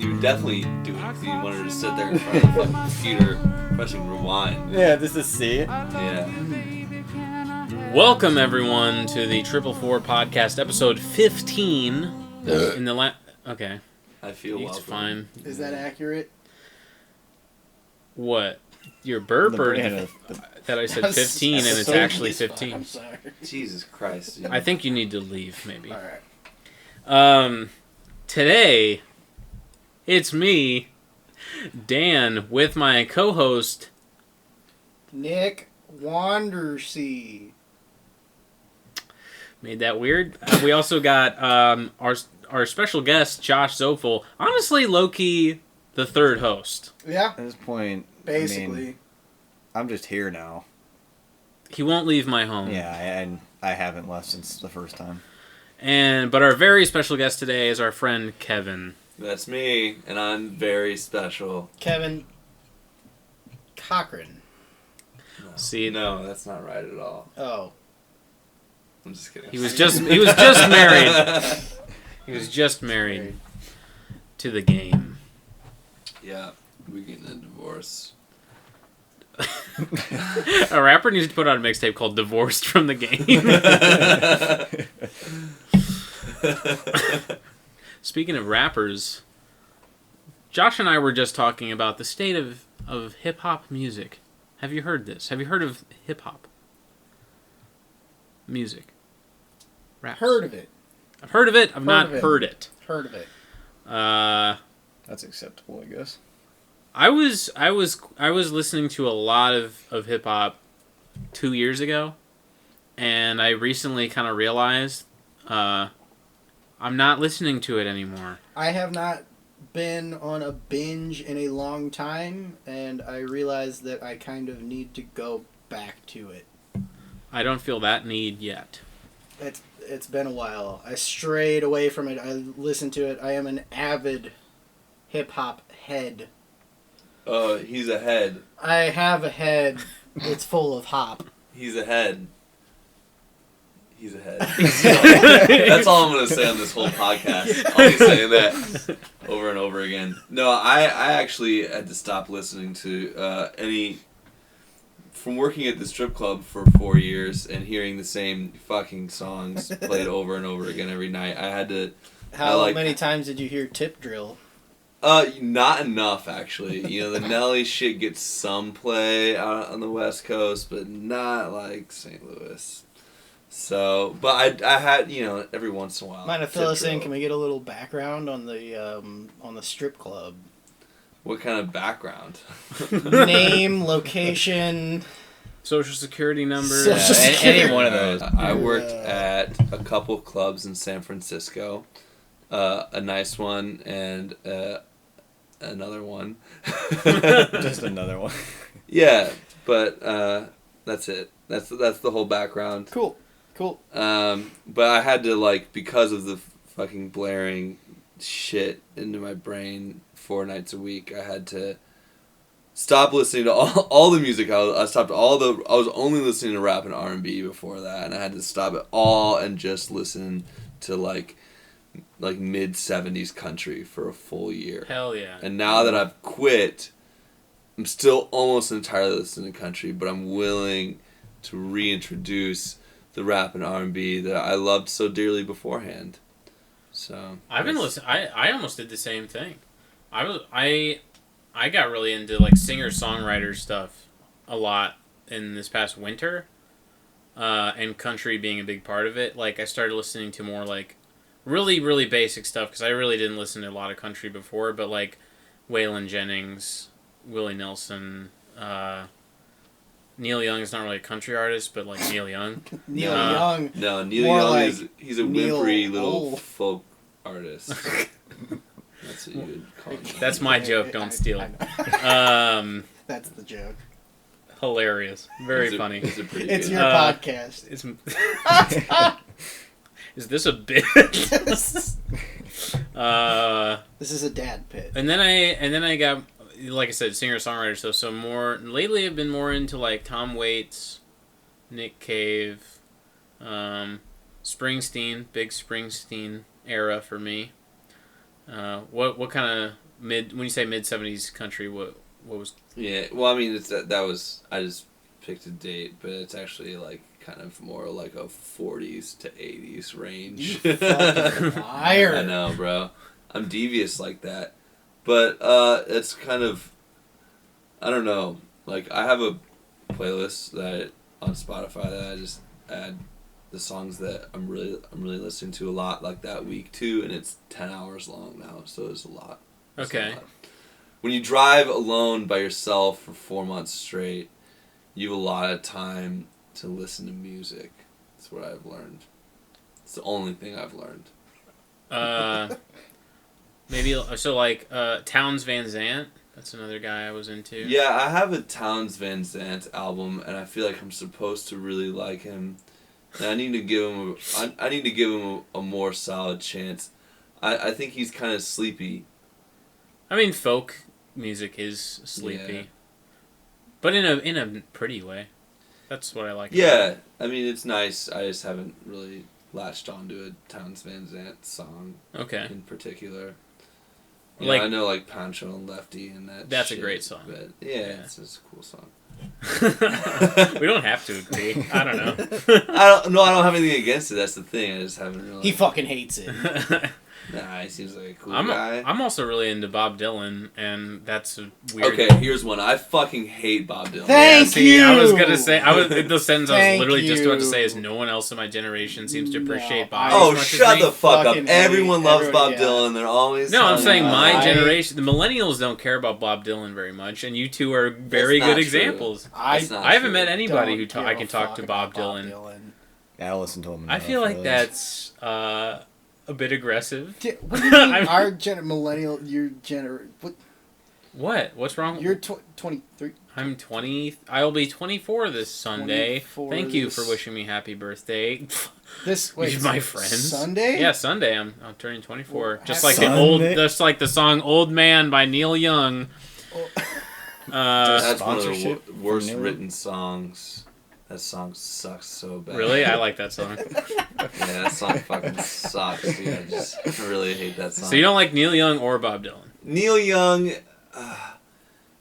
you would definitely do it if you wanted to sit there in front of the fucking computer pressing rewind. Yeah, this is C. Yeah. Welcome everyone to the Triplefour podcast, episode 15. In the okay, I feel it's welcome. fine. Is that accurate? What? Your burp or that I said 15 and it's actually 15? I'm sorry. Jesus Christ. Dude. I think you need to leave, maybe. All right. Today, it's me, Dan, with my co-host, Nick Wandersea. Made that weird. We also got our special guest, Josh Zofel. Honestly, low-key, the third host. Yeah, At this point, basically. I'm just here now. He won't leave my home. Yeah, and I haven't left since the first time. But our very special guest today is our friend Kevin. That's me, and I'm very special. Kevin Cochran. No. See, No, that's not right at all. Oh. I'm just kidding. he was just married. He was just married to the game. Yeah, we're getting a divorce. A rapper needs to put out a mixtape called "Divorced from the Game." Speaking of rappers, Josh and I were just talking about the state of hip hop music. Have you heard this? Have you heard of hip hop music? Rap. Heard of it. I've heard of it. I've not of it. heard it. Heard of it. That's acceptable, I guess. I was listening to a lot of hip hop 2 years ago, and I recently kind of realized I'm not listening to it anymore. I have not been on a binge in a long time, and I realized that I kind of need to go back to it. I don't feel that need yet. It's been a while. I strayed away from it. I listened to it. I am an avid hip-hop head. He's a head. I have a head that's full of hop. He's a head. He's a head. That's all I'm going to say on this whole podcast. I'll be saying that over and over again. No, I actually had to stop listening to any... From working at the strip club for 4 years and hearing the same fucking songs played over and over again every night, I had to... How many times did you hear Tip Drill? Not enough, actually. You know, the Nelly shit gets some play out on the West Coast, but not like St. Louis. So, but I had, you know, every once in a while. Mind to fill us in? Can we get a little background on the strip club? What kind of background? Name, location, Social security number. Any one of those. I worked at a couple clubs in San Francisco. A nice one and another one. Just another one. Yeah, but that's it. That's the whole background. Cool. But I had to, because of the fucking blaring shit into my brain 4 nights a week, I had to stop listening to all the music. I stopped I was only listening to rap and R&B before that, and I had to stop it all and just listen to like mid-70s country for a full year. Hell yeah. And now that I've quit, I'm still almost entirely listening to country, but I'm willing to reintroduce the rap and R&B that I loved so dearly beforehand. So I've been listening. I almost did the same thing. I got really into singer-songwriter stuff a lot in this past winter, and country being a big part of it. I started listening to more really, really basic stuff because I really didn't listen to a lot of country before, but Waylon Jennings, Willie Nelson, Neil Young is not really a country artist, but Neil Young. Neil Young. No, Neil More Young he's a whimpery little folk artist. That's what you would call him. That's my joke. Don't steal it. That's the joke. Hilarious. Very funny. It's pretty It's good. your podcast. Is this a bit? This is a dad pit. And then I got, like I said, singer-songwriter stuff. So lately I've been more into Tom Waits, Nick Cave, Springsteen, big Springsteen era for me. What kind of when you say mid 70s country, what was? Yeah, well, I mean, that was I just picked a date, but it's actually like kind of more like a 40s to 80s range. You fucking liar. I know, bro. I'm devious like that, but it's kind of, I don't know. Like I have a playlist that on Spotify that I just add the songs that I'm really listening to a lot like that week too, and it's 10 hours long now, so it's a lot. Okay. A lot. When you drive alone by yourself for 4 months straight, you have a lot of time to listen to music. That's what I've learned. It's the only thing I've learned. Maybe so like Townes Van Zandt. That's another guy I was into. Yeah, I have a Townes Van Zandt album, and I feel like I'm supposed to really like him. And I need to give him a more solid chance. I think he's kind of sleepy. I mean, folk music is sleepy, Yeah. but in a pretty way. That's what I like. Yeah, I mean it's nice. I just haven't really latched onto a Townes Van Zandt song Okay. in particular. Like I know like Pancho and Lefty and that. That's shit, a great song. But yeah, it's a cool song. We don't have to agree. I don't know. I don't have anything against it. That's the thing. I just haven't really. He fucking hates it. Nah, he seems like a cool I'm guy. I'm also really into Bob Dylan, and that's a weird. Okay, here's one. I fucking hate Bob Dylan. Thank you. I was gonna say the sentence I was Thank literally just about to you. say is no one else in my generation seems to appreciate Bob. Oh, as much shut as me. the fuck up. Fucking Everyone hate loves everyone, Bob yeah. Dylan. They're always No, I'm telling saying you my about it. generation. The millennials don't care about Bob Dylan very much, and you two are very That's not good true. examples. That's not I haven't true. met anybody who Don't I give can a talk fuck to Bob about Dylan. Yeah, I'll listen to him. I feel like really. that's a bit aggressive. What do you mean? I'm- Our millennial, What? What's wrong? you're 23. I'm 20. I'll be 24 this Sunday. 24 Thank you this- for wishing me happy birthday. This wait, You're my friends. Sunday? Yeah, Sunday. I'm turning 24. Well, Just happy- like just like the song "Old Man" by Neil Young. That's one of the Sponsorship worst from Neil? written songs. That song sucks so bad. Really, I like that song. Yeah, that song fucking sucks, dude. I really hate that song. So you don't like Neil Young or Bob Dylan? Neil Young,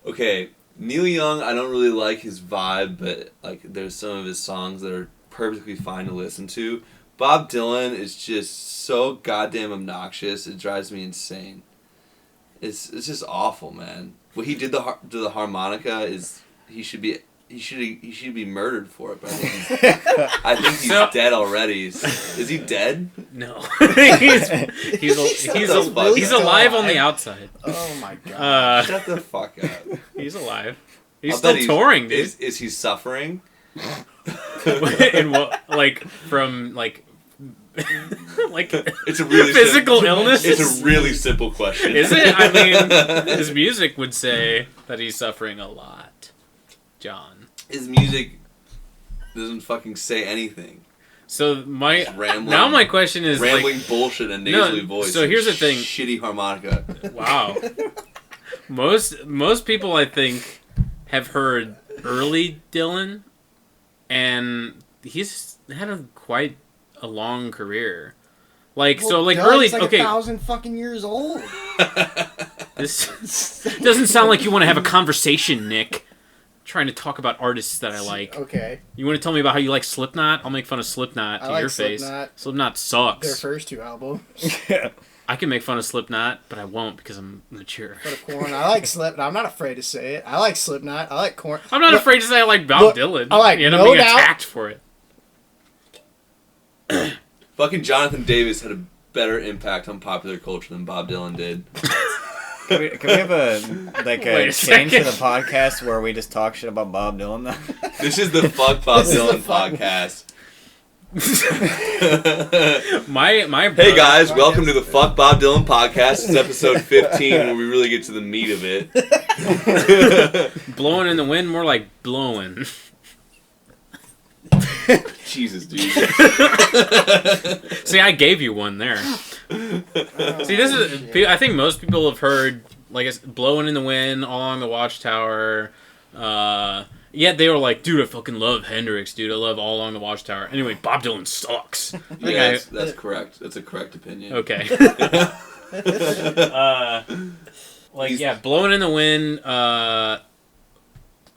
okay, Neil Young, I don't really like his vibe, but like there's some of his songs that are perfectly fine to listen to. Bob Dylan is just so goddamn obnoxious. It drives me insane. It's just awful, man. What he did to the harmonica is he should be murdered for it. But I think he's So- dead already. Is he dead? No. he's the fuck he's up. alive on the outside. Oh my god. Shut the fuck up. He's alive. He's I'll still bet touring, dude. Is he suffering? And what, like from like It's a really physical illness? It's a really simple question. Is it? I mean, his music would say that he's suffering a lot, John. His music doesn't fucking say anything. So Just rambling. now my question is Rambling bullshit and No, nasally voice. so and here's the thing. Shitty harmonica. like, wow. Most people I think have heard early Dylan, and he's had quite a long career. Like Well, so, like Doug's early. like Okay, 1,000 fucking years old. this doesn't sound like you want to have a conversation, Nick. Trying to talk about artists that I like. Okay. You want to tell me about how you like Slipknot? I'll make fun of Slipknot to I like your face. Slipknot. Slipknot sucks. Their first two albums. I can make fun of Slipknot, but I won't because I'm mature. But of Korn. I like Slipknot. I'm not afraid to say it. I like Slipknot. I like Korn. I'm not Look, afraid to say I like Bob look, Dylan. I like and I'm No being Doubt. attacked for it. Fucking Jonathan Davis had a better impact on popular culture than Bob Dylan did. Can we have a Wait a a change to second. the podcast where we just talk shit about Bob Dylan? Now? This is the Fuck Bob This is Dylan the fuck- podcast. My Hey brother- guys, welcome to the Fuck Bob Dylan podcast. It's episode 15 where we really get to the meat of it. Blowing in the wind, more like blowing. Jesus, dude. See, I gave you one there. See, this is. I think most people have heard like it's blowing in the wind, all along the Watchtower. Yet they were like, dude, I fucking love Hendrix, dude. I love All Along the Watchtower. Anyway, Bob Dylan sucks. Yeah, that's correct. That's a correct opinion. Okay. Like, He's- yeah, Blowing in the Wind,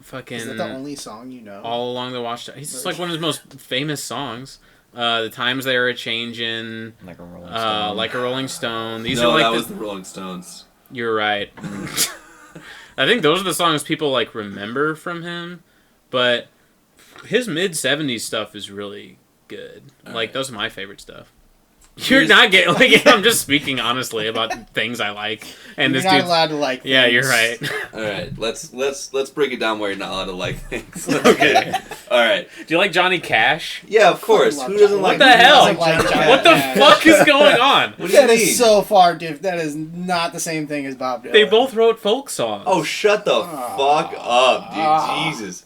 fucking... Is that the only song you know? All Along the Watchtower. He's just like one of his most famous songs. The Times They Are A-Changin', Like a Rolling Stone. Like a Rolling Stone. These no, are like that was the Rolling Stones. You're right. I think those are the songs people like remember from him, but his mid-70s stuff is really good. Like, those are my favorite stuff. You're not getting like I'm just speaking honestly about things I like, and you're this not dude's allowed to like. yeah, things. you're right. All right, let's break it down where you're not allowed to like things. Okay. All right. Do you like Johnny Cash? Yeah, of course. love Who doesn't Johnny. like? What the who hell? doesn't like Johnny What the Cash? fuck is going on? What do you That mean? is so far different. That is not the same thing as Bob Dylan. They both wrote folk songs. Oh, shut the fuck up, dude. Jesus.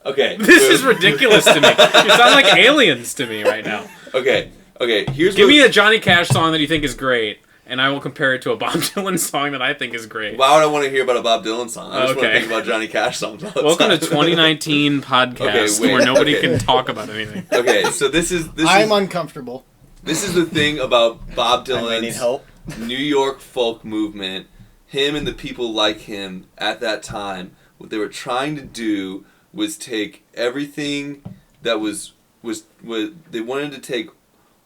Okay. This is ridiculous to me. You sound like aliens to me right now. Okay. Here's Give what, me a Johnny Cash song that you think is great, and I will compare it to a Bob Dylan song that I think is great. Why would I want to hear about a Bob Dylan song? I just want to Okay. think about Johnny Cash songs. All the Welcome to time. 2019 podcast Okay, wait, where nobody okay. can talk about anything. Okay, so this is I'm uncomfortable. this is the thing about Bob I may need Dylan's help. New York folk movement. Him and the people like him at that time. What they were trying to do was take everything that was they wanted to take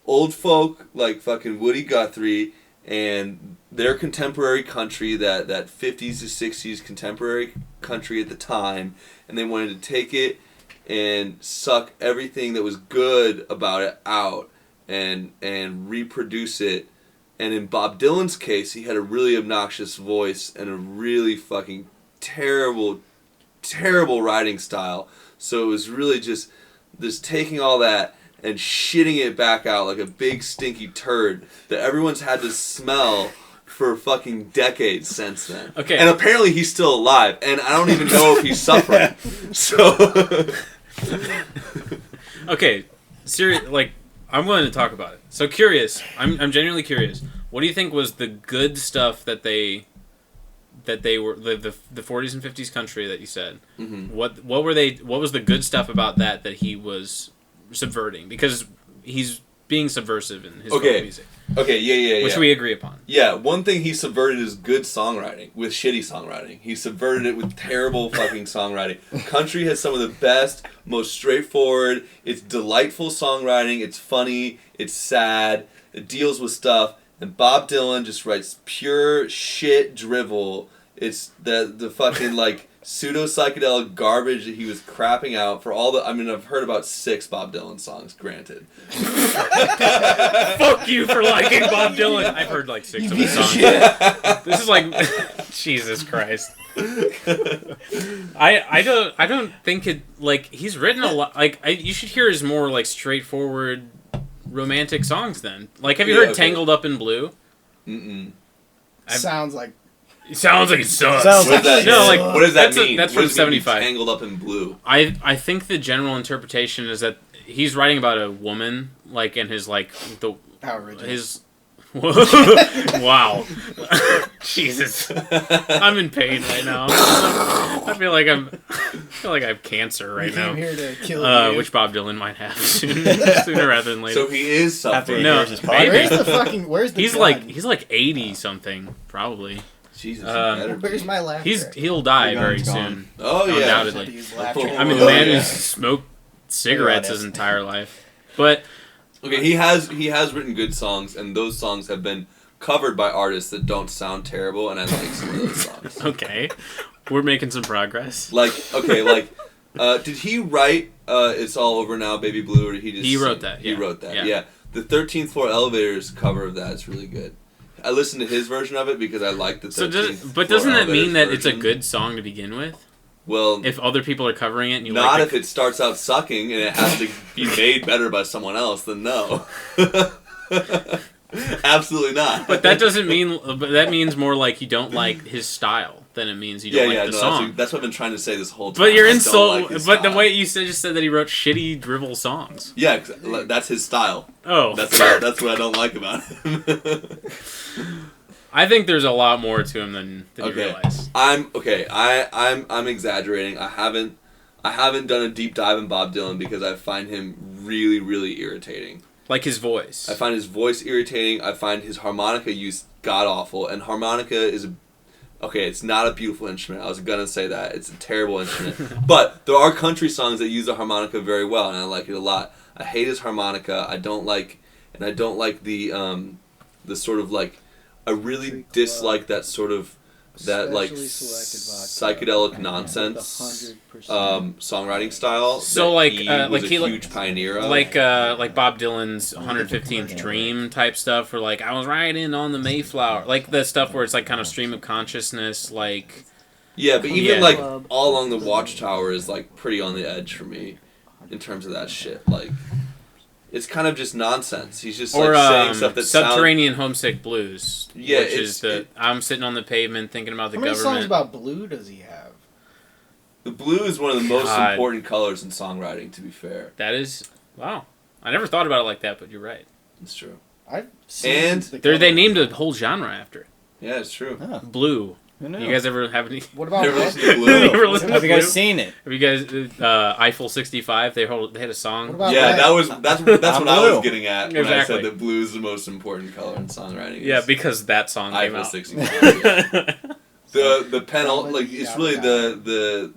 old folk like fucking Woody Guthrie and their contemporary country, that 50s to 60s contemporary country at the time, and they wanted to take it and suck everything that was good about it out and reproduce it. And in Bob Dylan's case, he had a really obnoxious voice and a really fucking terrible writing style. So it was really just taking all that and shitting it back out like a big stinky turd that everyone's had to smell for fucking decades since then. Okay. And apparently he's still alive, and I don't even know if he's suffering. So Okay, like I'm willing to talk about it. So curious, I'm genuinely curious. What do you think was the good stuff that they were the 40s and 50s country that you said? Mm-hmm. What was the good stuff about that he was subverting? Because he's being subversive in his folk music. Okay, yeah. Which we agree upon. Yeah, one thing he subverted is good songwriting with shitty songwriting. He subverted it with terrible fucking songwriting. Country has some of the best, most straightforward, it's delightful songwriting, it's funny, it's sad, it deals with stuff, and Bob Dylan just writes pure shit drivel. It's the fucking like pseudo-psychedelic garbage that he was crapping out for all the... I mean, I've heard about 6 Bob Dylan songs, granted. Fuck you for liking Bob Dylan. I've heard like 6 of his songs. This is like Jesus Christ. I don't think it like he's written a lot like you should hear his more like straightforward romantic songs then. Like have you heard Tangled Up in Blue? Mm-mm. Sounds like It sounds like it sucks. Sounds What does that, No, like, what does that mean? that's What from does it mean, 75. Tangled Up in Blue. I think the general interpretation is that he's writing about a woman like in his like the how original. his wow. Jesus. I'm in pain right now. I feel like I have cancer right We came now. here to kill you. Which Bob Dylan might have sooner rather than later. So he is suffering. No, Here's his maybe. Where's the fucking? Where's the? he's gun? like 80 something probably. Jesus, Uh, you better be. Where's my laughter? He'll die The very gun's soon. gone. Oh, yeah. undoubtedly. Had to use laughter. I mean, Oh, the man yeah. who's smoked cigarettes his entire life. But Okay, he has written good songs, and those songs have been covered by artists that don't sound terrible, and I like some of those songs. okay, we're making some progress. Did he write "It's All Over Now, Baby Blue"? Or did he just? He wrote sing? that, He yeah. wrote that. Yeah. Yeah. The 13th Floor Elevators cover of that is really good. I listened to his version of it because I like the 13th So Floor doesn't that mean that Elevators it's a version. good song to begin with? Well, If other people are covering it and you not like if it starts out sucking and it has to be made better by someone else. Then no. Absolutely not. But that doesn't mean. But that means more like you don't like his style than it means you don't like the song. That's what I've been trying to say this whole time. But you're I don't insult. like his but the style. way you just said that he wrote shitty drivel songs. Yeah, that's his style. Oh, That's what I don't like about him. I think there's a lot more to him than you Okay. realize. I'm exaggerating. I haven't done a deep dive in Bob Dylan because I find him really, really irritating. Like his voice. I find his voice irritating. I find his harmonica use god awful, and harmonica is Okay, it's not a beautiful instrument. I was gonna say that. It's a terrible instrument. But there are country songs that use the harmonica very well, and I like it a lot. I hate his harmonica. I don't like the sort of like, I really dislike that sort of, that like psychedelic nonsense songwriting style. So that like he like was a he huge pioneer of. like Bob Dylan's 115th Dream type stuff, where like I was riding on the Mayflower, like the stuff where it's like kind of stream of consciousness, like Yeah, but even Yeah. like All Along the Watchtower is like pretty on the edge for me in terms of that shit. Like, it's kind of just nonsense. He's just like saying stuff that Subterranean Homesick Blues. Yeah, which is I'm sitting on the pavement thinking about the How many government. songs about blue does he have? The blue is one of the most God. important colors in songwriting, to be fair. That is wow. I never thought about it like that, but you're right. It's true. I've seen And the They cover. named a whole genre after it. Yeah, it's true. Oh, Blue. who knew? You guys ever have any? What about Never red? listened to You Blue. ever listen to Have you guys Blue? seen it? Have you guys Eiffel 65? They had a song. What about Yeah, red? that's what I was Blue. getting at when I Exactly. said that blue is the most important color in songwriting. Yeah, It's because that song came Eiffel out. 65. Yeah. The panel, like, it's really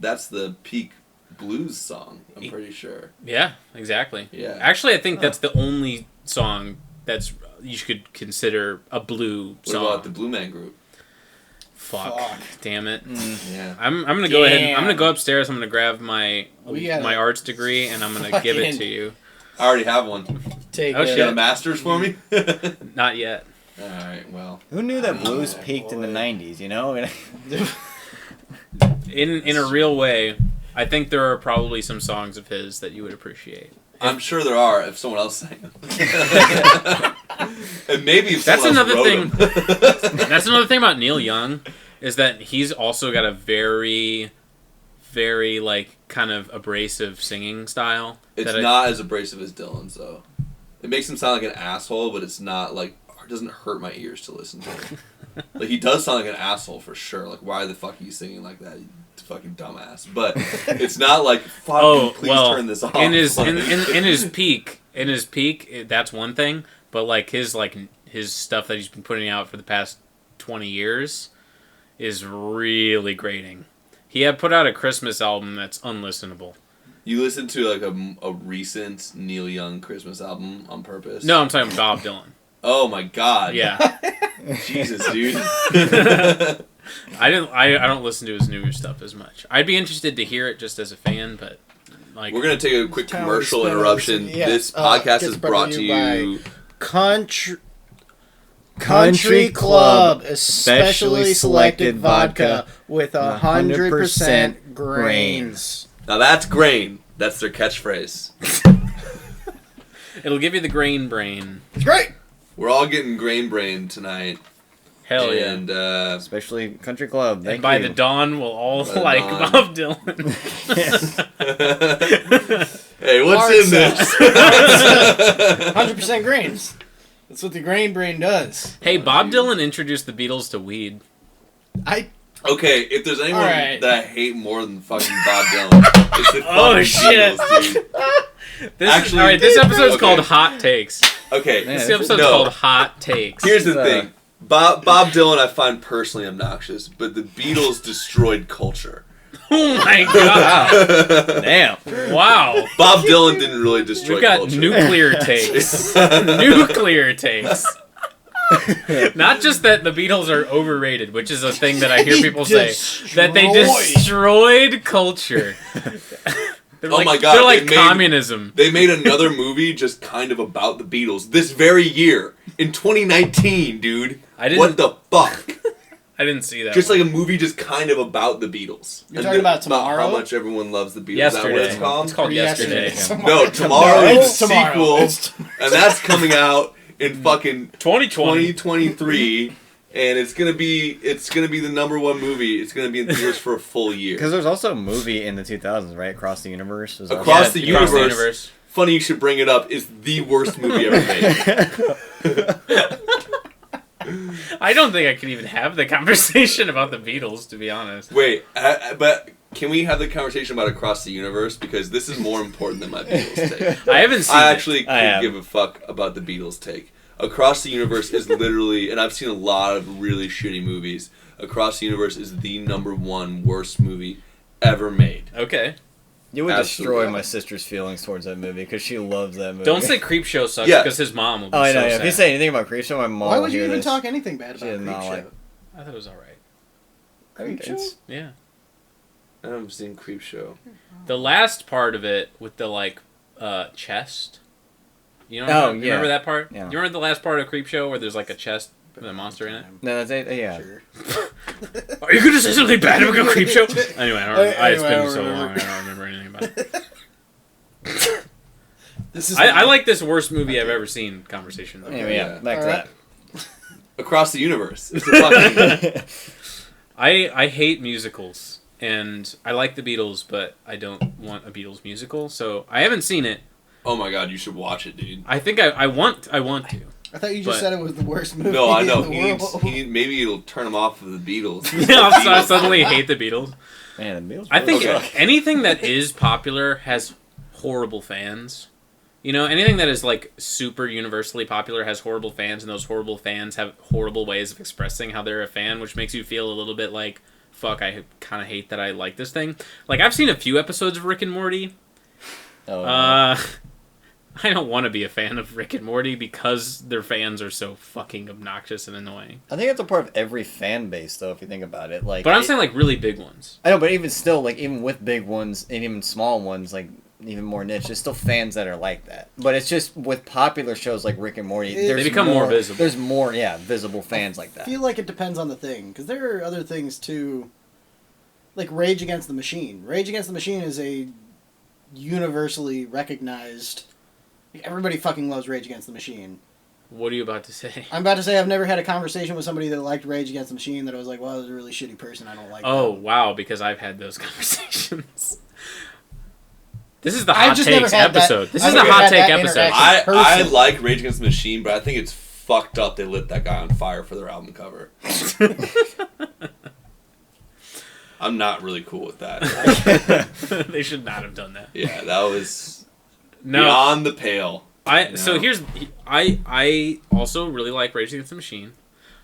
that's the peak blues song, I'm pretty sure. Yeah, exactly. Yeah. Actually, I think that's the only song that's you could consider a blue What song. about the Blue Man Group? Fuck. Damn it. Yeah. I'm gonna go ahead. I'm Damn. gonna go upstairs. I'm gonna grab my We gotta my arts degree and I'm gonna give it fucking- to you. I already have one. Take Oh, it. You shit. got a master's for me? Not yet. Alright, well. Who knew that blues Oh, peaked in the boy. 90s, you know? In a real way, I think there are probably some songs of his that you would appreciate. I'm sure there are if someone else sang them. And maybe if That's someone else another wrote them. That's another thing about Neil Young, is that he's also got a very, very like kind of abrasive singing style. It's not as abrasive as Dylan's, though. It makes him sound like an asshole, but it's not like, it doesn't hurt my ears to listen to him. Like, he does sound like an asshole for sure. Like, why the fuck are you singing like that, you fucking dumbass? But it's not like, fucking please turn this off. in his Like- in his peak, that's one thing. But like his stuff that he's been putting out for the past 20 years is really grating. He had put out a Christmas album that's unlistenable. You listened to like a recent Neil Young Christmas album on purpose? No, I'm talking Bob Dylan. Oh my god. Yeah. Jesus, dude. I don't listen to his newer stuff as much. I'd be interested to hear it just as a fan, but like We're going to take a quick Tower commercial spin interruption. over- yeah, This podcast gets is brought to you... Country Club, especially selected vodka with 100% grains. Now that's grain. That's their catchphrase. it'll give you the grain brain. It's great. We're all getting grain brain tonight. Hell yeah. And Especially Country Club. Thank And by you. the dawn, we'll all By the like dawn. Bob Dylan. hey, what's Hard in this? 100% grains. That's what the grain brain does. Hey, Bob Dylan introduced the Beatles to weed. Okay, if there's anyone Alright. that I hate more than fucking Bob Dylan, it's the Oh, fucking shit. Beatles, dude. All right, this episode's Okay. called Hot Takes. Okay, Yeah, This episode's no. called Hot Takes. Here's the Uh, thing. Bob Dylan I find personally obnoxious, but the Beatles destroyed culture. Oh my god! Damn. Wow. Bob Dylan didn't really destroy We've got culture. nuclear takes. Nuclear takes. Not just that the Beatles are overrated, which is a thing that I hear people say. That they destroyed culture. They're Oh like, my God, They're like they made- communism. They made another movie just kind of about the Beatles this very year in 2019, dude. I didn't. What the fuck? I didn't see that. Just one. like a movie just kind of about the Beatles. You're talking about Tomorrow? how much everyone loves the Beatles. Yesterday. Is that what it's called? It's called Yesterday. No, Tomorrow is It's the tomorrow. sequel, and that's coming out in fucking 2020. 2023, and it's gonna be the number one movie. It's gonna be in theaters for a full year. Because there's also a movie in the 2000s, right? Across the Universe. Was Across also- the Universe. Funny you should bring it up. Is the worst movie ever made. I don't think I could even have the conversation about the Beatles, to be honest. Wait, but can we have the conversation about Across the Universe? Because this is more important than my Beatles take. I haven't seen I it. actually I could have. give a fuck about the Beatles take. Across the Universe is literally, and I've seen a lot of really shitty movies. Across the Universe is the #1 worst movie ever made. Okay. You would Absolutely. destroy my sister's feelings towards that movie because she loves that movie. Don't say Creepshow sucks Yeah. because his mom will be Oh, I know. so Yeah. sad. If you say anything about Creepshow, my mom Why will would you hear even this. talk anything bad She about did not Creepshow? like- I thought it was alright. I think Creepshow? it's- Yeah. I haven't seen Creepshow. The last part of it with the like chest. You know? Oh, You yeah. remember that part? Yeah. You remember the last part of Creepshow where there's like a chest with a monster in it? No, that's it. Yeah. Sure. Are you gonna say something bad about Creepshow? Anyway, it's Anyway, been so whatever. long. I don't remember anything about it. This is I like this worst movie I've ever seen conversation. Anyway, yeah. Yeah. Back to Alright. that. Across the Universe. It's a fucking... I hate musicals, and I like the Beatles, but I don't want a Beatles musical, so I haven't seen it. Oh my god, you should watch it, dude. I think I want to. I thought you just But- said it was the worst movie No, I know. in the He needs, world. maybe it'll turn him off of the Beatles. I suddenly hate the Beatles. Man, the Beatles. I think Okay. anything that is popular has horrible fans. You know, anything that is like super universally popular has horrible fans, and those horrible fans have horrible ways of expressing how they're a fan, which makes you feel a little bit like, fuck, I kind of hate that I like this thing. Like, I've seen a few episodes of Rick and Morty. Oh, I don't want to be a fan of Rick and Morty because their fans are so fucking obnoxious and annoying. I think that's a part of every fan base, though, if you think about it. Like, But I'm saying like really big ones. I know, but even still, like, even with big ones and even small ones, like, even more niche, there's still fans that are like that. But it's just with popular shows like Rick and Morty, They there's become more visible. There's more, visible fans like I that. feel like it depends on the thing, because there are other things too, like Rage Against the Machine. Rage Against the Machine is a universally recognized. Everybody fucking loves Rage Against the Machine. What are you about to say? I'm about to say I've never had a conversation with somebody that liked Rage Against the Machine that I was like, well, I was a really shitty person. I don't like. Oh, them. wow, because I've had those conversations. This is the I've hot just never takes had that- episode. This I've is the never hot had take that episode. interaction. I Person. like Rage Against the Machine, but I think it's fucked up they lit that guy on fire for their album cover. I'm not really cool with that. They should not have done that. Yeah, that was No, beyond the pale. So No. here's I also really like Rage Against the Machine.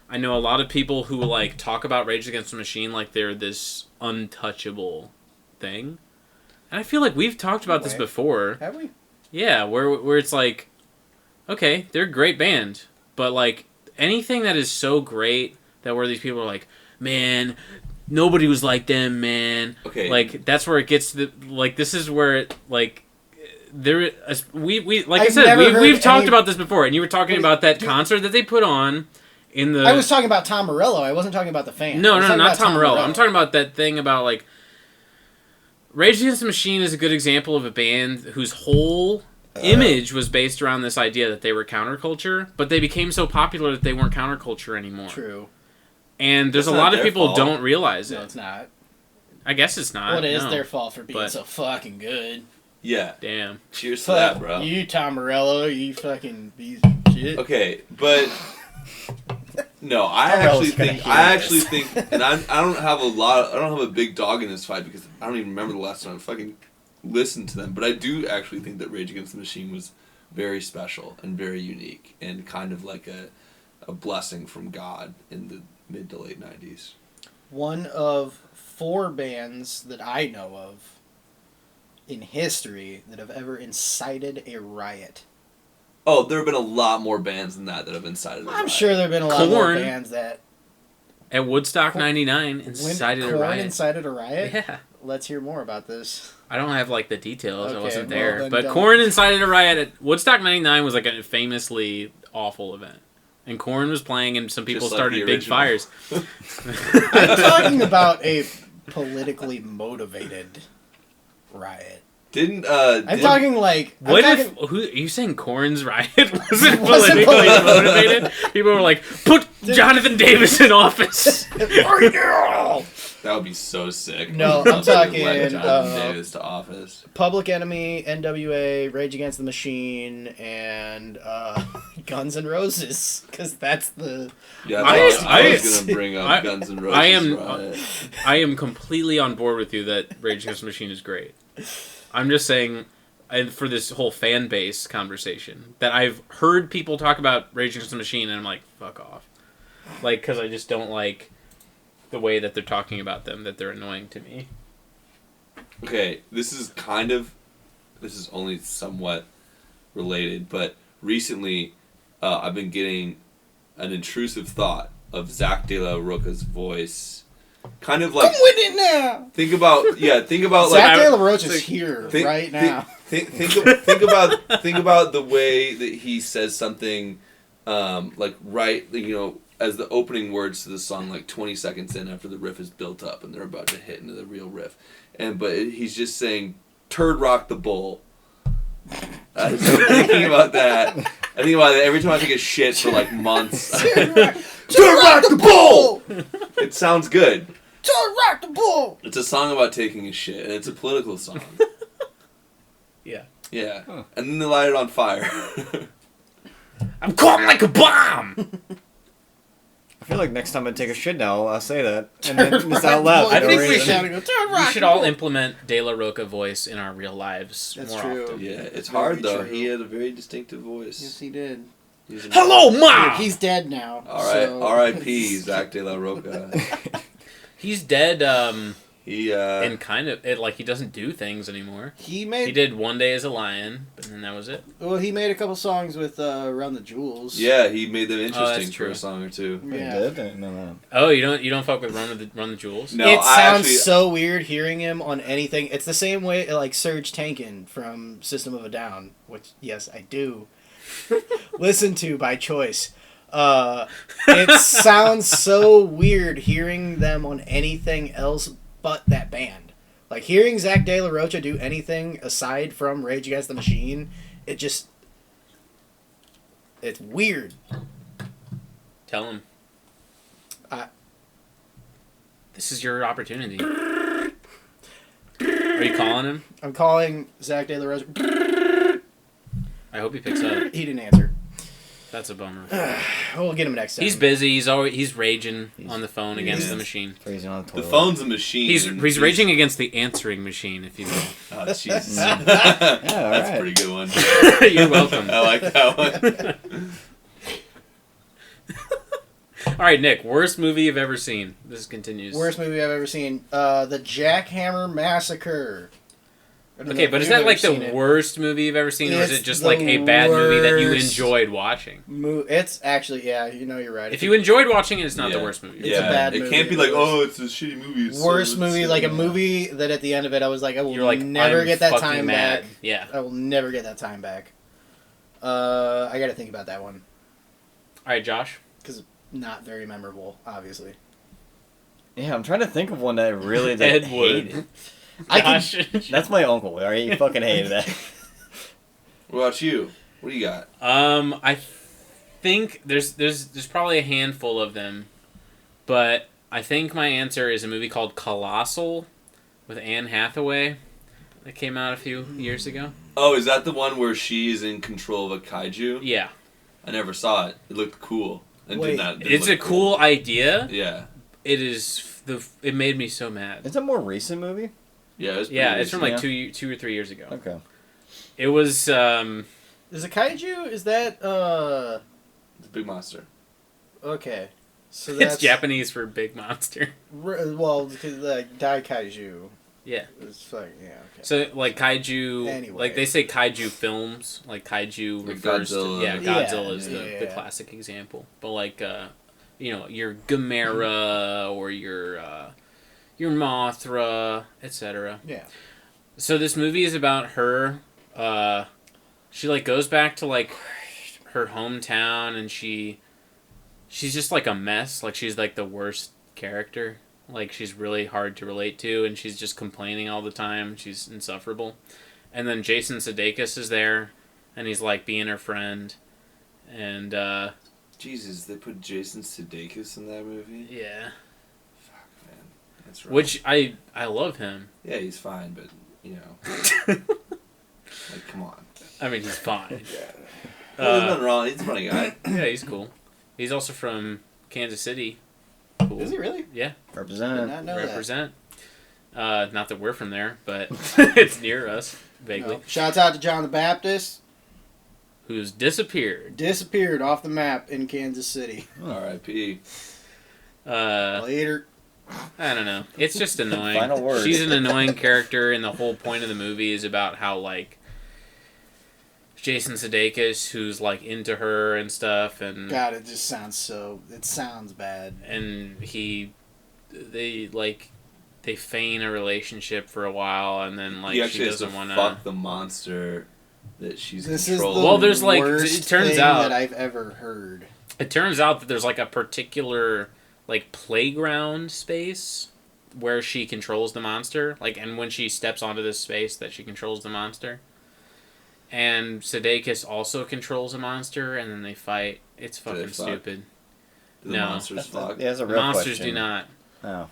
I know a lot of people who like talk about Rage Against the Machine like they're this untouchable thing, and I feel like we've talked about this Right. before. Have we? Yeah, where it's like, okay, they're a great band, but like anything that is so great that where these people are like, man, nobody was like them, man. Okay. Like that's where it gets to the like this is where it like there we like I I've said never we've heard talked any- about this before, and you were talking Wait, about that dude. concert that they put on in the. I was talking about Tom Morello. I wasn't talking about the fans. I no, was no, talking not about Tom Morello. I'm talking about that thing about like Rage Against the Machine is a good example of a band whose whole image was based around this idea that they were counterculture, but they became so popular that they weren't counterculture anymore. True. And there's That's a not lot of their people fault. don't realize it. No, it's not. I guess it's not. Well, it is no. their fault for being But- so fucking good. Yeah. Damn. Cheers to Fuck that, bro. you, Tom Morello. You fucking piece of shit. Okay, but no, Morello's gonna hear I actually this. think, and I don't have a big dog in this fight because I don't even remember the last time I fucking listened to them. But I do actually think that Rage Against the Machine was very special and very unique and kind of like a blessing from God in the mid to late 90s. One of 4 bands that I know of in history that have ever incited a riot. Oh, there have been a lot more bands than that have incited. I'm sure there have been a lot more Korn. bands that At Woodstock 99, incited a Korn riot. incited a riot. Yeah. Let's hear more about this. I don't have like the details. I Okay, wasn't well, there. then But don't. Korn incited a riot at Woodstock 99 was like a famously awful event. And Korn was playing and some people Just like started the big original. fires. I'm talking about a politically motivated riot. Didn't I'm talking like What I'm if talking, who are you saying Korn's riot wasn't Wasn't politically political. motivated? People were like, put Jonathan Davis in office. right now? that would be so sick? No, I'm Elect talking, Jonathan Davis to office. Public Enemy, NWA, Rage Against the Machine, and Guns N' Roses, because that's the. Yeah, I- I was I- gonna bring up I- Guns N' Roses. I am- riot. I am completely on board with you that Rage Against the Machine is great. I'm just saying, and for this whole fan base conversation, that I've heard people talk about Rage Against the Machine, and I'm like, fuck off. Like, because I just don't like the way that they're talking about them, that they're annoying to me. Okay, this is only somewhat related, but recently I've been getting an intrusive thought of Zach De La Rocha's voice. Kind of like... Come with it now! Think about Zach like... De La Rocha is here right now. Think about the way that he says something, like right, as the opening words to the song, like 20 seconds in after the riff is built up and they're about to hit into the real riff, but he's just saying, "Turd rock the bull." I was thinking about that. I think about it every time I take a shit for like months. Turd rock the bull! It sounds good. Turd rock the bull! It's a song about taking a shit, and it's a political song. Yeah. Yeah. Huh. And then they light it on fire. I'm calm like a bomb! I feel like next time I take a shit now, I'll say that. And then it's out loud. I think we should should all implement De La Rocha voice in our real lives more often. Yeah, it's hard though. He had a very distinctive voice. Yes, he did. Hello, Mom! Dude, he's dead now. All right, R.I.P. Zach De La Rocha. He's dead. And kind of like he doesn't do things anymore. He did One Day as a Lion, but then that was it. Well, he made a couple songs with Run the Jewels. Yeah, he made them interesting for true. a song or two. Yeah. He did? No. Oh, you don't fuck with Run the Jewels? No, it sounds so weird hearing him on anything. It's the same way like Serge Tankian from System of a Down, which yes I do listen to by choice. It sounds so weird hearing them on anything else but that band. Like, hearing Zach De La Rocha do anything aside from Rage Against the Machine, it's weird. Tell him. This is your opportunity. Are you calling him? I'm calling Zach De La Rocha. I hope he picks up. He didn't answer. That's a bummer. We'll get him next time. He's busy. He's raging on the phone against the machine. Freezing on the toilet. The phone's a machine. He's raging against the answering machine, if you will. Oh, Jesus. Yeah, That's a pretty good one. You're welcome. I like that one. All right, Nick. Worst movie you've ever seen. This continues. Worst movie I've ever seen. The Jackhammer Massacre. Okay, but is that like the worst movie you've ever seen, or is it just like a bad movie that you enjoyed watching? It's actually, yeah, you're right. If you enjoyed watching it, it's not the worst movie. It's a bad movie. It can't be like, oh, it's a shitty movie. It's worst movie, like a movie that at the end of it, I was like, I will never get that time back. Yeah. I will never get that time back. I got to think about that one. All right, Josh. Because not very memorable, obviously. Yeah, I'm trying to think of one that I really Ed hated. That's my uncle. All right, he fucking hated that. What about you? What do you got? I think there's probably a handful of them, but I think my answer is a movie called Colossal with Anne Hathaway that came out a few years ago. Oh, is that the one where she is in control of a kaiju? Yeah. I never saw it. It looked cool. It's a cool idea. Yeah. It is it made me so mad. It's a more recent movie. Yeah, it's from like 2 or 3 years ago. Okay. It was. Is a kaiju? Is that It's a big monster. Okay, so that's it's Japanese for big monster. Well, because like Dai Kaiju. Yeah. It's like okay. So like kaiju, anyway. like they say kaiju films, like kaiju refers Godzilla. to Godzilla is the classic example. But like your Gamera or your Mothra, etc. Yeah. So this movie is about her. She like goes back to like her hometown, and she's just like a mess. Like she's like the worst character. Like she's really hard to relate to, and she's just complaining all the time. She's insufferable. And then Jason Sudeikis is there, and he's like being her friend. And Jesus, they put Jason Sudeikis in that movie? Yeah. Fuck, man. That's right. Which I love him. Yeah, he's fine, but like, come on. I mean, he's fine. Yeah. There's nothing wrong. He's a funny guy. Yeah, he's cool. He's also from Kansas City. Cool. Is he really? Yeah. Represent. Did not know Represent. Not that we're from there, but it's near us, vaguely. No. Shouts out to John the Baptist. Who's disappeared. Disappeared off the map in Kansas City. R.I.P. Later. I don't know. It's just annoying. Final words. She's an annoying character, and the whole point of the movie is about how, like, Jason Sudeikis, who's, like, into her and stuff, and... God, it just sounds so... It sounds bad. And they feign a relationship for a while, and then, like, He she actually has to doesn't want to... fuck the monster that she's This is controlling. the Well, there's, like, worst it turns thing out- that I've ever heard. It turns out that there's, like, a particular, like, playground space where she controls the monster. Like, and when she steps onto this space that she controls the monster. And Sudeikis also controls a monster, and then they fight. It's Do they fucking fuck? stupid. Do the No. monsters fuck? Yeah, that's a The real monsters question. do not. Oh.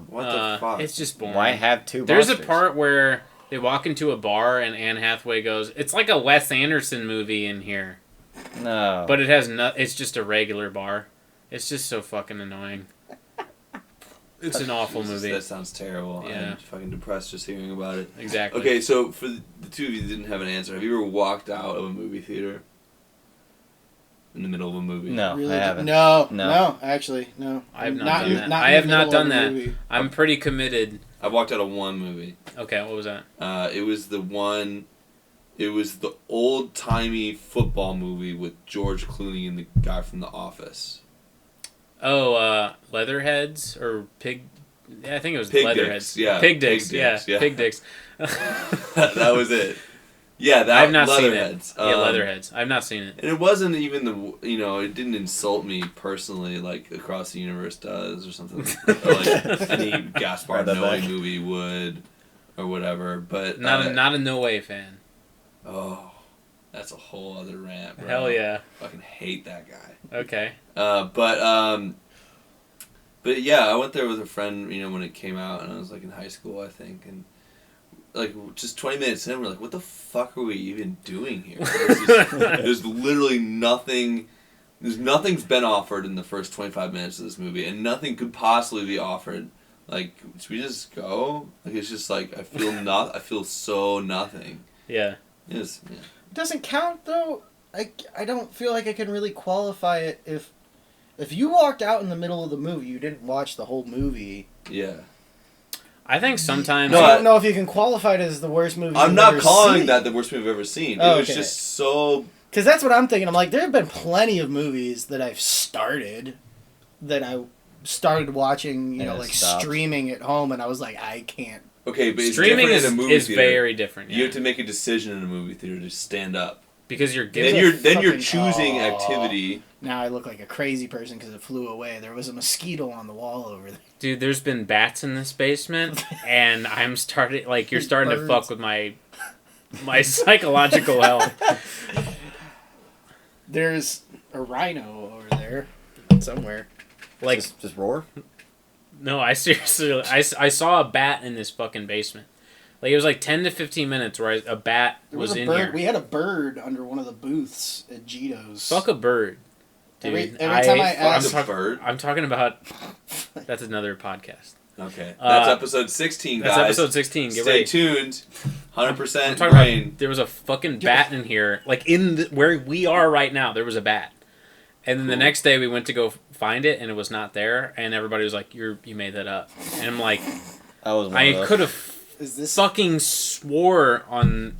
What the fuck? It's just boring. Why have two There's monsters? a part where they walk into a bar, and Anne Hathaway goes, "It's like a Wes Anderson movie in here." No. But it has it's just a regular bar. It's just so fucking annoying. It's an awful Jesus, movie. That sounds terrible. Yeah. I'm fucking depressed just hearing about it. Exactly. Okay, so for the two of you that didn't have an answer, have you ever walked out of a movie theater? In the middle of a movie? No, Really? I haven't. No, actually, no. I have not done that. Not I in have the not middle of done a that. movie. I'm pretty committed. I walked out of one movie. Okay, what was that? It was the old-timey football movie with George Clooney and the guy from The Office. Oh, Leatherheads or Pig... Yeah, I think it was Pig Leatherheads. Dicks, yeah. Pig Dicks, Pig Dicks, yeah. Pig Dicks. That was it. Yeah, that I've not seen it. Leatherheads. Yeah, Leatherheads. I've not seen it. And it wasn't even it didn't insult me personally like Across the Universe does or something. Or like any Gaspar Right, that Noé back. movie would or whatever. But Not a No Way fan. oh, that's a whole other rant, bro. Hell yeah. Fucking hate that guy. Okay. But yeah, I went there with a friend, when it came out, and I was like in high school, I think, and like just 20 minutes in, we're like, what the fuck are we even doing here? There's literally nothing. Nothing's been offered in the first 25 minutes of this movie, and nothing could possibly be offered. Like, should we just go? Like, it's just like I feel so nothing. Yeah. Yes. Yeah. It doesn't count, though. I don't feel like I can really qualify it if you walked out in the middle of the movie, you didn't watch the whole movie. Yeah. I think sometimes... No, I don't know if you can qualify it as the worst movie I'm you've not ever calling seen. that the worst movie I've ever seen. Oh, It was okay. just so. Because that's what I'm thinking. I'm like, there have been plenty of movies that I've started that I started watching, And it like stopped. streaming at home, and I was like, I can't. Okay, but it's Streaming different in a movie is theater. very different. Yeah. You have to make a decision in a movie theater to stand up. Because you're Then given... you're fucking- choosing Aw. activity. Now I look like a crazy person because it flew away. There was a mosquito on the wall over there. Dude, there's been bats in this basement, and I'm starting... Like, you're starting to Birds. fuck with my psychological health. There's a rhino over there somewhere. Like, just roar. no, I seriously... I saw a bat in this fucking basement. Like, it was like 10 to 15 minutes where a bat There was a in bird. here. We had a bird under one of the booths at Gito's. Fuck a bird. Dude, Every time I ask- Fuck a bird. I'm talking about... That's another podcast. Okay, that's Uh, episode 16, guys. That's episode 16. Get Stay ready. tuned. 100% I'm talking rain. about there was a fucking bat in here. Like, where we are right now, there was a bat. And then the Cool. next day we went to go find it, and it was not there. And everybody was like, you made that up. And I'm like, I was one of I those. could have Is this fucking swore on...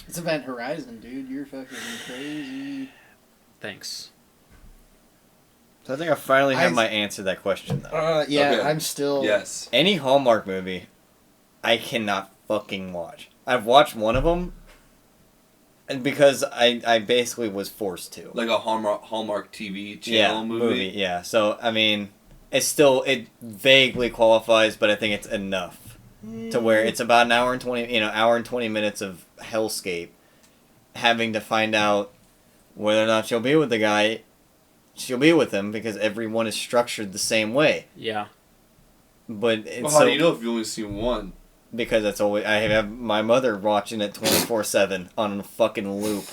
It's Event Horizon, dude. You're fucking crazy. Thanks. So I think I finally have I- my answer to that question, though. Yeah, Okay. I'm still. Yes. Any Hallmark movie, I cannot fucking watch. I've watched one of them, and because I basically was forced to. Like a Hallmark TV channel movie. Yeah. So I mean, it vaguely qualifies, but I think it's enough to where it's about an hour and 20 minutes of hellscape, having to find out whether or not she'll be with the guy. She'll be with him because everyone is structured the same way. Yeah. But it's Well, how do you know if you've only seen one? because that's always I have my mother watching it 24/7 on a fucking loop.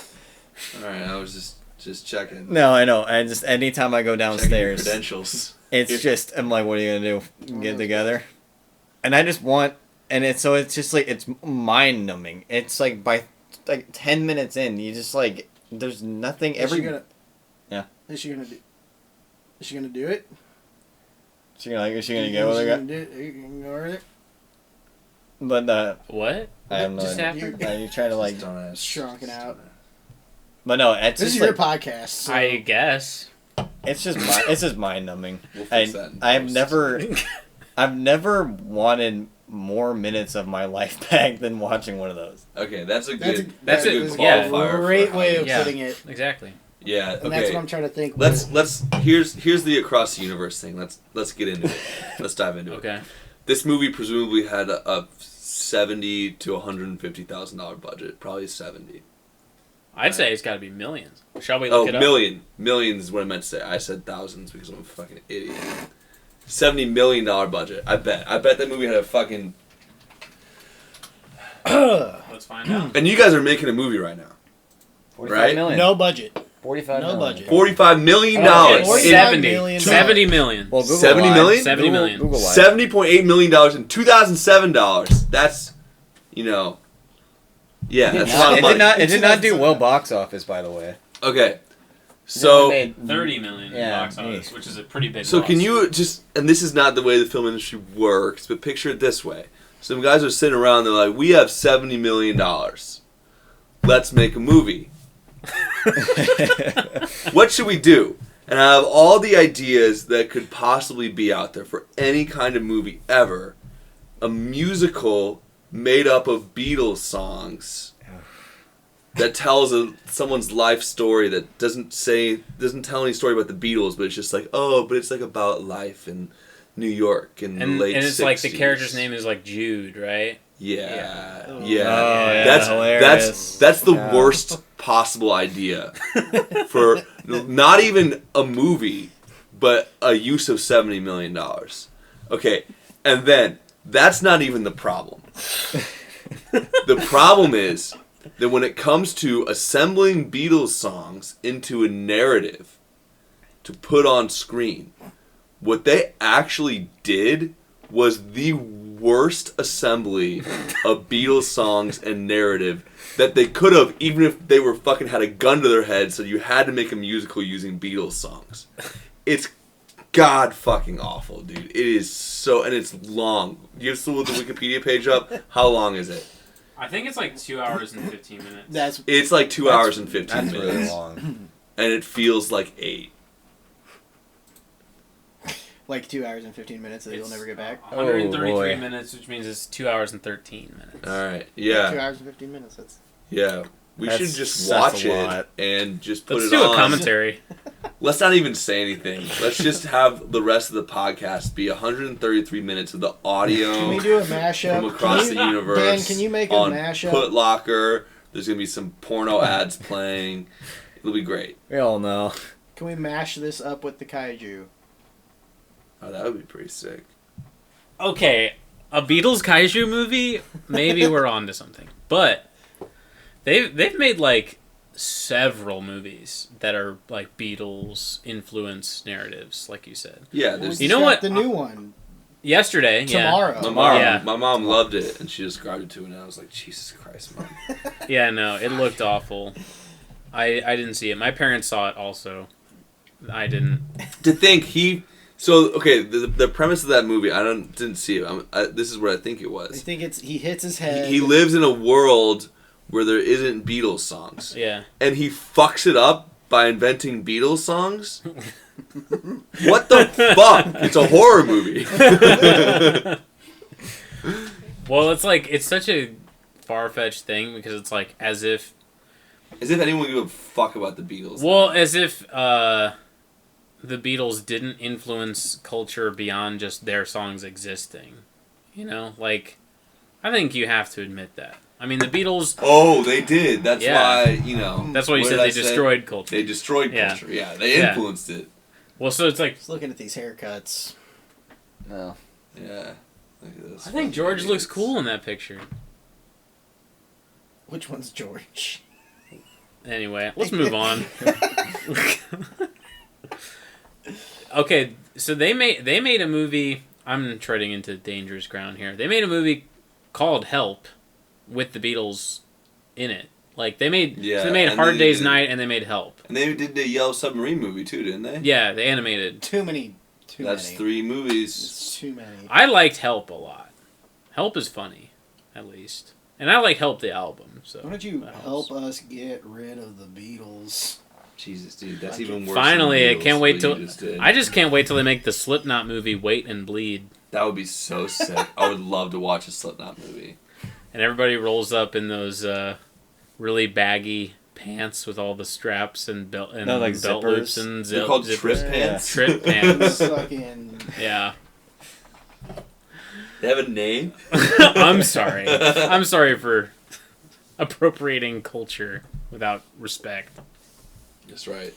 Alright, I was just checking. No, I know. I just anytime I go Checking your downstairs, credentials. it's just I'm like, what are you gonna do? Get together? And I just want And it's just like it's mind numbing. It's like by like 10 minutes in, you just like there's nothing. Is she Yeah. Is she gonna do? Is she gonna do it? Is she gonna get what I got? You can go over there. But What? I have no Just idea. happened? You're trying to like. Shrunken out. But no, it's This is just your like, podcast. So. I guess. it's just mind numbing. We'll fix that in I've post. I've never wanted more minutes of my life back than watching one of those. Okay, that's a That's good. a, that's that a- is yeah. a great way of Yeah. putting it. Exactly. Yeah. And Okay. that's what I'm trying to think. Let's here's the across the universe thing. Let's get into it. Let's dive into it. Okay. This movie presumably had a $70,000 to $150,000 budget, probably 70. I'd say it's got to be millions. Shall we look Oh, it up? millions is what I meant to say. I said thousands because I'm a fucking idiot. $70 million budget. I bet that movie had a fucking. Let's find out. And you guys are making a movie right now. 45 Right? million. No budget. 45 No million. budget. $45 million. Oh, It's $45 70. million. 70 million. Well, Google 70 lied. million? 70 million. Google lied. $70.8 million in 2007 dollars. That's, yeah, that's a lot of It money. did not do well box office, by the way. Okay, so 30 million in Yeah, box office, which is a pretty big so loss. can you just, and this is not the way the film industry works, but picture it this way: some guys are sitting around, they're like, "We have $70 million. Let's make a movie. What should we do?" And I have all the ideas that could possibly be out there for any kind of movie ever. A musical made up of Beatles songs that tells someone's life story that doesn't tell any story about the Beatles, but it's just like, but it's like about life in New York in the late 60s. And it's like the character's name is like Jude, right? Yeah. Oh, yeah, That's hilarious. that's the Yeah. worst possible idea for not even a movie, but a use of $70 million. Okay, and then that's not even the problem. The problem is that when it comes to assembling Beatles songs into a narrative to put on screen, what they actually did was the worst assembly of Beatles songs and narrative that they could have, even if they were fucking had a gun to their head, so you had to make a musical using Beatles songs. It's god fucking awful, dude. It is so, and it's long. You have still the Wikipedia page up? How long is it? I think it's like 2 hours and 15 minutes. It's like 2 hours and 15 That's minutes. really long. And it feels like 8. Like 2 hours and 15 minutes that you'll never get back. 133 Oh, boy. minutes, which means it's 2 hours and 13 minutes. Alright, 2 yeah. hours and 15 minutes. That's Yeah. We That's- should just that's watch a it lot. and just put Let's it do on. a commentary. Let's not even say anything. Let's just have the rest of the podcast be 133 minutes of the audio Can we do a mashup? from across Can the you- universe. Dan, can you make a on mashup? Put Locker. There's gonna be some porno ads playing. It'll be great. We all know. Can we mash this up with the kaiju? Oh, that would be pretty sick. Okay, a Beatles kaiju movie, maybe we're on to something. But they've made like several movies that are like Beatles influence narratives, like you said. Yeah, there's. You know Got what? The new one. Yesterday, Tomorrow. My mom loved it, and she described it to me, and I was like, Jesus Christ, Mom. Yeah, no, it looked awful. I didn't see it. My parents saw it also. I didn't. To think the premise of that movie, I didn't see it. This is what I think it I was. think he hits his head. He lives in a world where there isn't Beatles songs, Yeah. and he fucks it up by inventing Beatles songs. What the fuck? It's a horror movie. Well, it's such a far-fetched thing because it's like as if anyone give a fuck about the Beatles. Well, as if the Beatles didn't influence culture beyond just their songs existing. You know, like, I think you have to admit that. I mean, the Beatles... Oh, they did. That's Yeah. why, That's why you what said did I they say? destroyed culture. They destroyed Yeah. culture. Yeah, they Yeah. influenced it. Well, so it's like... Just looking at these haircuts. No. Yeah. Look at this I think George fucking looks idiots. cool in that picture. Which one's George? Anyway, let's move on. Okay, so they made a movie... I'm treading into dangerous ground here. They made a movie called Help with the Beatles in it. Like, they made and Hard they Day's did- Night and they made Help. And they did the Yellow Submarine movie too, didn't they? Yeah, they animated. Too many. That's 3 movies. It's too many. I liked Help a lot. Help is funny, at least. And I like Help the album. So Why don't you that help helps. us get rid of the Beatles? Jesus, dude, that's even worse. Finally, I than can't Beatles, wait what till you just did. I just can't wait till they make the Slipknot movie Wait and Bleed, That would be so sick. I would love to watch a Slipknot movie. and everybody rolls up in those really baggy pants with all the straps and belt and No, like belt zippers. loops and They're called zippers. trip Yeah. pants. Trip pants. Fucking. Yeah. They have a name. I'm sorry. I'm sorry for appropriating culture without respect. That's right.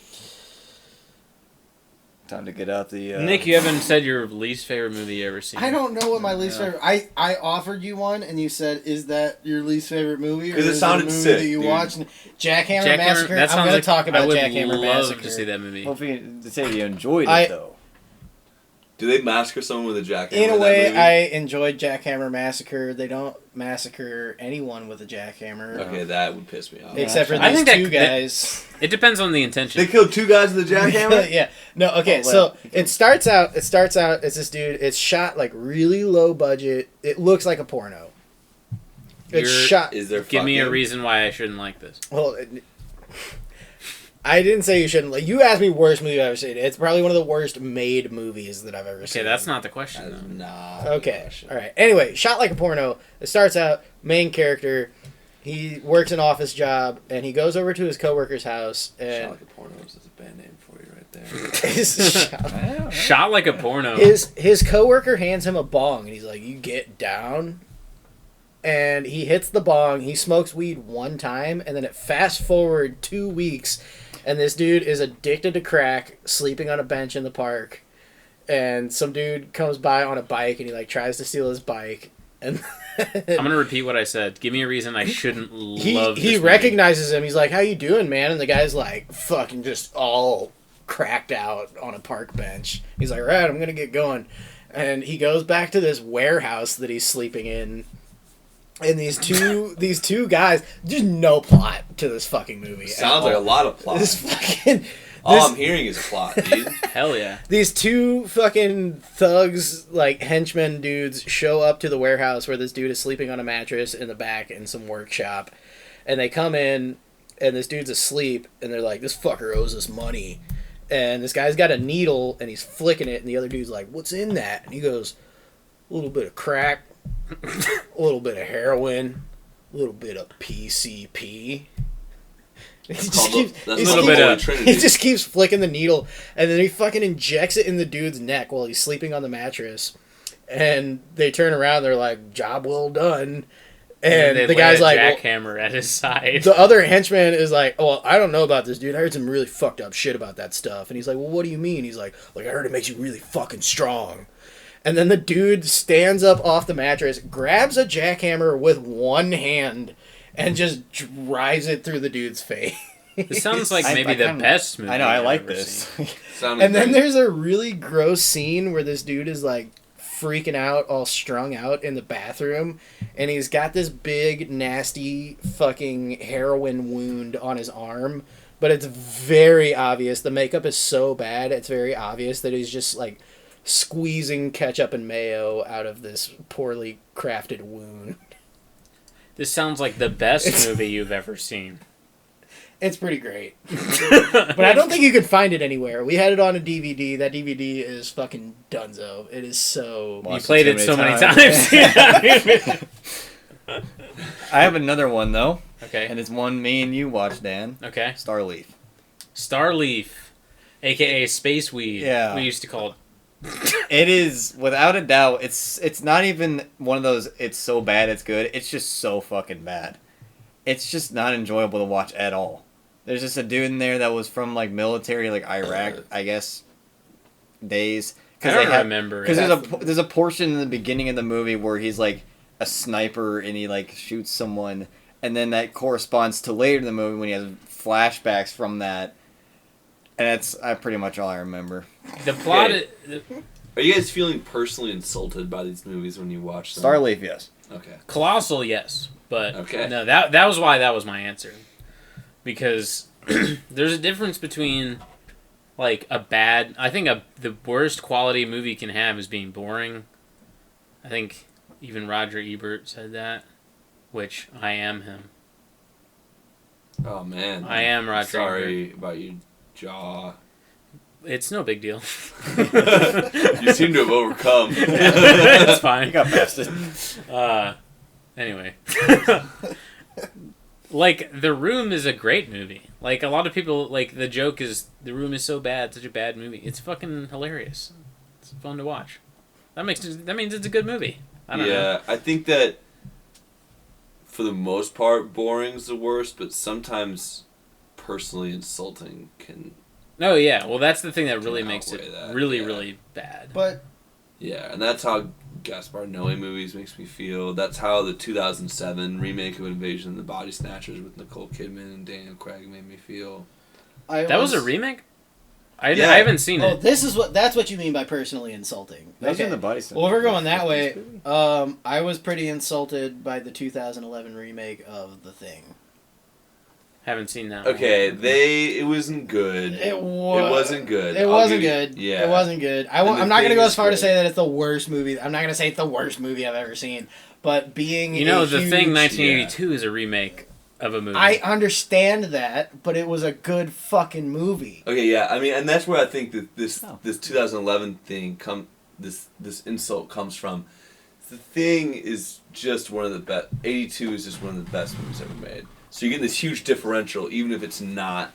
Time to get out the. Nick, you haven't said your least favorite movie you ever seen. I don't know what my least Yeah. favorite. I offered you one, and you said, "Is that your least favorite movie?" Or 'Cause it is sounded a movie sick, that you dude. watched? Jackhammer Jackhammer- Massacre. that I'm sounds going like to talk I about would Jackhammer love Massacre. to see that movie. Well, if you to say you enjoyed I- it though. Do they massacre someone with a jackhammer? In a that way, movie? I enjoyed Jackhammer Massacre. They don't massacre anyone with a jackhammer, Okay, that would piss me off. except for I these think two that- guys. It depends on the intention. They killed 2 guys with a jackhammer. Yeah. No. Okay. Oh, So well, it starts out. It's this dude. It's shot like really low budget. It looks like a porno. It's You're- shot. Is there? Give me a fucking- reason why I shouldn't like this. Well, I didn't say you shouldn't. Like, you asked me worst movie I've ever seen. It's probably one of the worst made movies that I've ever seen. Okay, that's not the question, That's though. not. Okay. All right. Anyway, shot like a porno. It starts out, main character, he works an office job, and he goes over to his coworker's house, Shot and like a porno is a band name for you right there. Shot like a porno. his coworker hands him a bong, and he's like, "You get down." And he hits the bong. He smokes weed one time, and then it fast forward 2 weeks, and this dude is addicted to crack, sleeping on a bench in the park. And some dude comes by on a bike, and he like tries to steal his bike. And I'm gonna repeat what I said. Give me a reason I shouldn't he love this he movie. recognizes him. He's like, "How you doing, man?" And the guy's like, fucking just all cracked out on a park bench. He's like, "Right, I'm gonna get going." And he goes back to this warehouse that he's sleeping in. And these two guys, there's no plot to this fucking movie. at Sounds like a all. lot of plot. This fucking All this- I'm hearing is a plot, dude. Hell yeah. these two fucking thugs, like henchmen dudes, show up to the warehouse where this dude is sleeping on a mattress in the back in some workshop. And they come in, and this dude's asleep, and they're like, "This fucker owes us money." And this guy's got a needle, and he's flicking it, and the other dude's like, "What's in that?" And he goes, "A little bit of crack, a little bit of heroin, a little bit of PCP." He just keeps, That's he a little little bit bit of- of Trinity. he just keeps flicking the needle, and then he fucking injects it in the dude's neck while he's sleeping on the mattress. And they turn around, they're like, "Job well done." And they the lay guy's a like, well, jackhammer at his side. the other henchman is like, "Oh, I don't know about this dude. I heard some really fucked up shit about that stuff." And he's like, "Well, what do you mean?" He's like, "I heard it makes you really fucking strong." And then the dude stands up off the mattress, grabs a jackhammer with one hand, and just drives it through the dude's face. This sounds like I- maybe I the kinda- best movie I know. I I've like ever this. seen. Sounded And then great. there's a really gross scene where this dude is like freaking out, all strung out in the bathroom, and he's got this big, nasty fucking heroin wound on his arm. But it's very obvious. The makeup is so bad, it's very obvious that he's just like squeezing ketchup and mayo out of this poorly crafted wound. This sounds like the best movie you've ever seen. It's pretty great. But I don't think you can find it anywhere. We had it on a DVD. That DVD is fucking dunzo. It is so... You Watched played it it too so many many times. times. I have another one though, Okay. and it's one me and you watched, Dan. Okay. Starleaf. Starleaf, aka Space Weed. Yeah. We used to call it. It is without a doubt. It's not even one of those. It's so bad it's good. It's just so fucking bad. It's just not enjoyable to watch at all. There's just a dude in there that was from like military, like Iraq, I guess, days. I don't remember. Because it. there's a portion in the beginning of the movie where he's like a sniper and he like shoots someone, and then that corresponds to later in the movie when he has flashbacks from that. And that's pretty much all I remember. The plot. Okay. Are you guys feeling personally insulted by these movies when you watch them? Starleaf, yes. Okay. Colossal, yes, but Okay. no, that was why that was my answer, because there's a difference between like a bad. I think the worst quality a movie can have is being boring. I think even Roger Ebert said that, which I am him. Oh man. I am Roger Sorry about your jaw. It's no big deal. You seem to have overcome. It's fine. You got past it. Anyway. Like, The Room is a great movie. Like, a lot of people, like, the joke is, The Room is so bad, such a bad movie. It's fucking hilarious. It's fun to watch. That means it's a good movie. I don't know. I think that for the most part, boring's the worst, but sometimes personally insulting can... Oh, yeah. Well, that's the thing that really Can makes it outweigh that, really, yeah. really bad. But Yeah, and that's how Gaspar Noé movies makes me feel. That's how the 2007 remake of Invasion of the Body Snatchers with Nicole Kidman and Daniel Craig made me feel. That was a remake? I Yeah. haven't seen Oh, it. that's what you mean by personally insulting. Those Okay. are the body Well, if we're going that 50s way, movie? I was pretty insulted by the 2011 remake of The Thing. Haven't seen that Okay, one. it wasn't good. It wasn't good. It I'll wasn't give you- good. Yeah. It wasn't good. And The I'm not going to Thing go is as far to great. say that it's the worst movie. I'm not going to say it's the worst movie I've ever seen. But being You know, a The huge, Thing 1982 is a remake of a movie. I understand that, but it was a good fucking movie. Okay, yeah, I mean, and that's where I think that this Oh. this 2011 thing this insult comes from. The Thing is just one of the best. 82 is just one of the best movies ever made. So you get this huge differential, even if it's not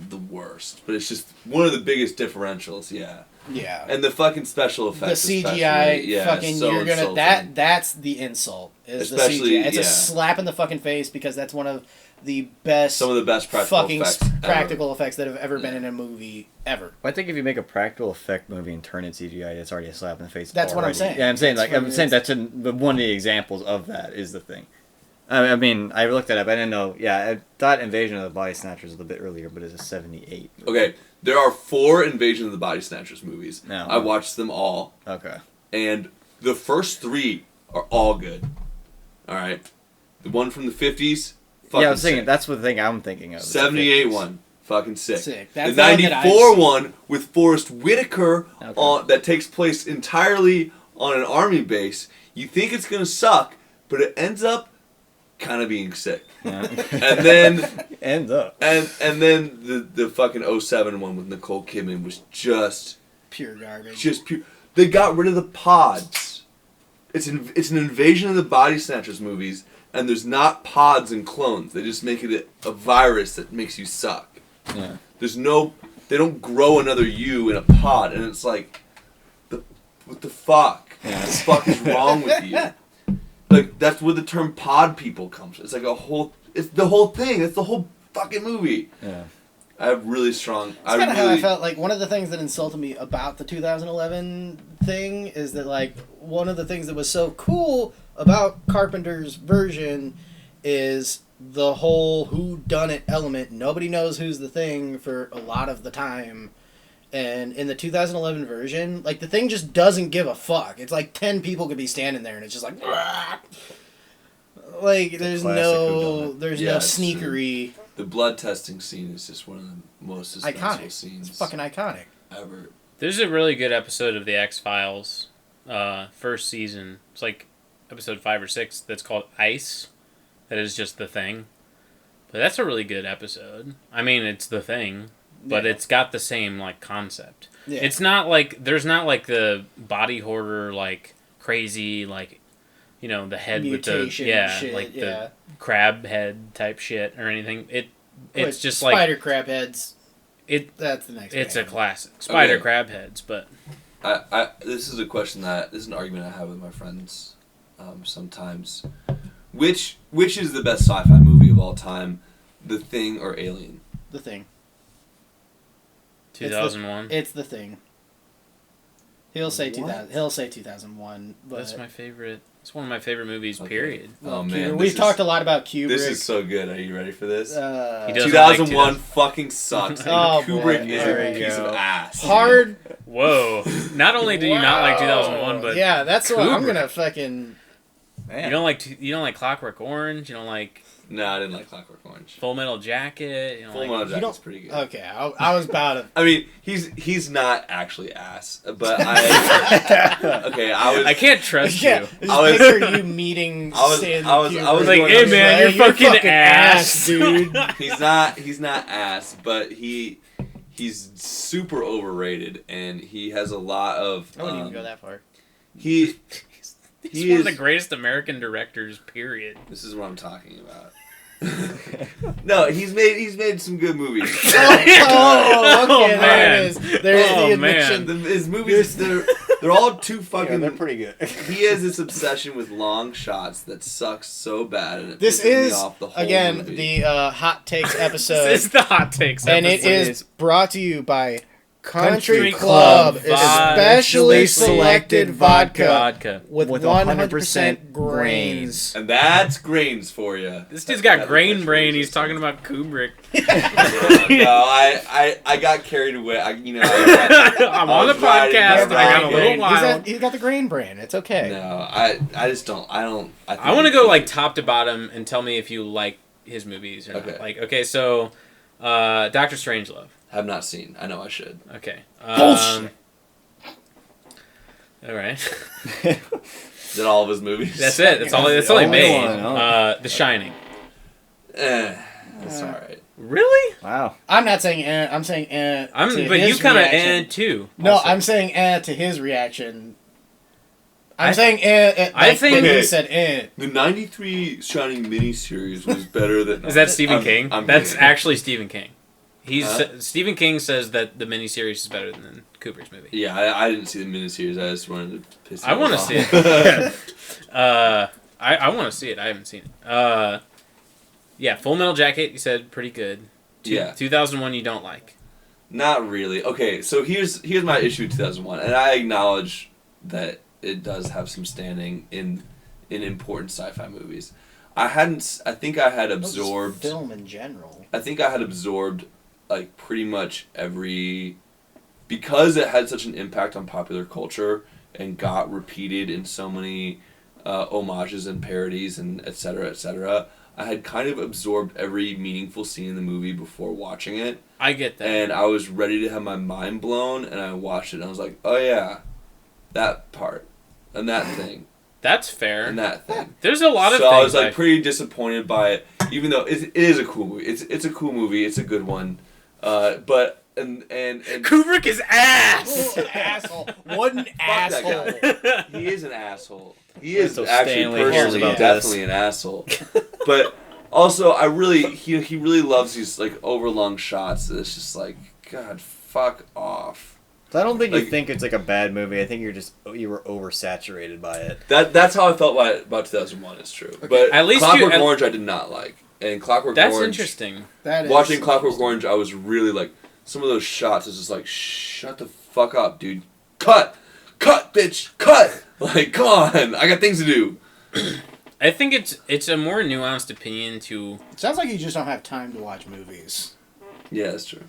the worst, but it's just one of the biggest differentials. Yeah, Yeah. and the fucking special The effects, CGI, especially, yeah, fucking, so you're gonna insulting. that's the insult. Is Especially, the CGI. It's yeah. a slap in the fucking face because that's one of the best Some of the best practical fucking effects. practical effects that have ever been Yeah. in a movie ever. I think if you make a practical effect movie and turn it CGI, it's already a slap in the face. That's what I'm already. saying. Yeah, I'm saying That's I'm what saying it that's one of the examples of that is The Thing. I mean, I looked it up. I didn't know. Yeah, I thought Invasion of the Body Snatchers was a bit earlier, but it's a '78. movie. Okay, there are 4 Invasion of the Body Snatchers movies. No. I watched them all. Okay. And the first 3 are all good. All right, the one from the 50s, fucking Yeah, I was thinking sick. that's the thing I'm thinking of. is the 78 50s. one, fucking sick. Sick. That's The the one that I've 94 seen. one with Forrest Whitaker Okay. that takes place entirely on an army base. You think it's gonna suck, but it ends up kind of being sick. Yeah. And then Ends up. and then the fucking 07 one with Nicole Kidman was just Pure garbage. pure. They got rid of the pods. It's an Invasion of the Body Snatchers movies, and there's not pods and clones. They just make it a virus that makes you suck. Yeah. They don't grow another you in a pod, and it's like, what the fuck? Yeah. What the fuck is wrong with you? Like, that's where the term pod people comes from. It's like it's the whole thing. It's the whole fucking movie. Yeah. I have really strong. That's kind of how I felt. Like, one of the things that insulted me about the 2011 thing is that, like, one of the things that was so cool about Carpenter's version is the whole whodunit element. Nobody knows who's the Thing for a lot of the time. And in the 2011 version, like, the Thing just doesn't give a fuck. It's like 10 people could be standing there and it's just like... Like, there's classic no whodunit. Yeah, it's sneakery. The blood testing scene is just one of the most suspenseful Iconic. scenes It's fucking iconic. ever. There's a really good episode of The X-Files, first season. It's like episode 5 or 6 that's called Ice. That is just The Thing. But that's a really good episode. I mean, it's The Thing, but Yeah. it's got the same, like, concept. Yeah. It's not like, there's not like the body hoarder, like, crazy, like, you know, the head Mutation with the, shit, like yeah. the crab head type shit or anything. It's But just like, spider crab heads. That's the next. it's a band. classic. Spider Okay. crab heads, but This is a question this is an argument I have with my friends sometimes. Which is the best sci-fi movie of all time, The Thing or Alien? The Thing. 2001. It's the Thing. He'll say What? 2000. He'll say 2001. But That's my favorite. It's one of my favorite movies. Okay. Period. well, Oh, Kubrick- man, we've this talked is- a lot about Kubrick. This is so good. Are you ready for this? He doesn't 2001 like fucking sucks. And Oh, Kubrick boy. is There a we piece go. of ass. hard. Whoa! Not only do you not like 2001, but yeah, that's what I'm Kubrick. gonna fucking. Man. You don't like Clockwork Orange. You don't like No, I didn't like Clockwork Orange. Full Metal Jacket. You don't Full like, Metal You Jacket's don't- pretty good. Okay, I was about to. I mean, he's not actually ass, but I okay. I can't trust Yeah, you. just I was- picture you meeting I was Stanley going Like, on hey to man, say, you're fucking ass, dude. He's not ass, but he's super overrated, and he has a lot of. I wouldn't even go that far. He He's one of the greatest American directors. Period. This is what I'm talking about. No, he's made some good movies. Oh, okay, Oh, there man. it is. There's Oh, the man. admission. His movies they're all too Yeah, fucking. they're pretty good. He has this obsession with long shots that sucks so bad, and it This pisses me is off the whole again movie. the hot takes episode, This is the hot takes. and it episode. is brought to you by Country Country Club, Club especially selected vodka with With 100% grains. And that's grains for you. This dude's got grain brain. He's talking about Kubrick. No, I got carried away. I'm on the was riding podcast. my I got a bike. little wild. He's got the grain brain. It's okay. No, I just don't. I don't. I want to go like top to bottom and tell me if you like his movies or Okay. not. Like, okay, so Doctor Strangelove. Have not seen. I know I should. Okay. Bullshit. All right. Is that all of his movies? That's it. That's all. That's all he Only made. one, huh? The Shining. That's all right. Really? Wow. I'm not saying I'm saying to But you his kind of reaction. too. No, also. I'm saying to his reaction. I'm I- saying I think- when he Okay. said The '93 Shining miniseries was better than. Is that Stephen I'm- King? I'm That's kidding. actually Stephen King. Huh? Stephen King says that the miniseries is better than Kubrick's movie. Yeah, I didn't see the miniseries. I just wanted to piss. I you want to off. see it. I want to see it. I haven't seen it. Yeah, Full Metal Jacket. You said pretty good. Yeah. 2001. You don't like. Not really. Okay, so here's my issue with 2001, and I acknowledge that it does have some standing in important sci-fi movies. I think I had absorbed. film in general. I think I had absorbed like pretty much every, because it had such an impact on popular culture and got repeated in so many homages and parodies and et cetera. I had kind of absorbed every meaningful scene in the movie before watching it, I get that. and I was ready to have my mind blown. And I watched it, and I was like, "Oh yeah, that part, and that thing, That's fair. and that thing." There's a lot of So things. I was like pretty disappointed by it, even though it is a cool movie. It's a cool movie. It's a good one, but and Kubrick is ass. Asshole. What an that asshole. he is an asshole. He is So actually Stanley hears personally about definitely an asshole. But also, he really loves these like overlong shots. That it's just like, God, fuck off. So I don't think you Like- think it's like a bad movie. I think you were oversaturated by it. That's how I felt about 2001. It's true, but At least Clockwork you- Orange I did not like, and Clockwork That's Orange. interesting. That is Watching Clockwork Orange, I was really like, some of those shots is just like, shut the fuck up, dude. Cut, bitch, cut. Like, come on, I got things to do. I think it's a more nuanced opinion to. Sounds like you just don't have time to watch movies. Yeah, that's true.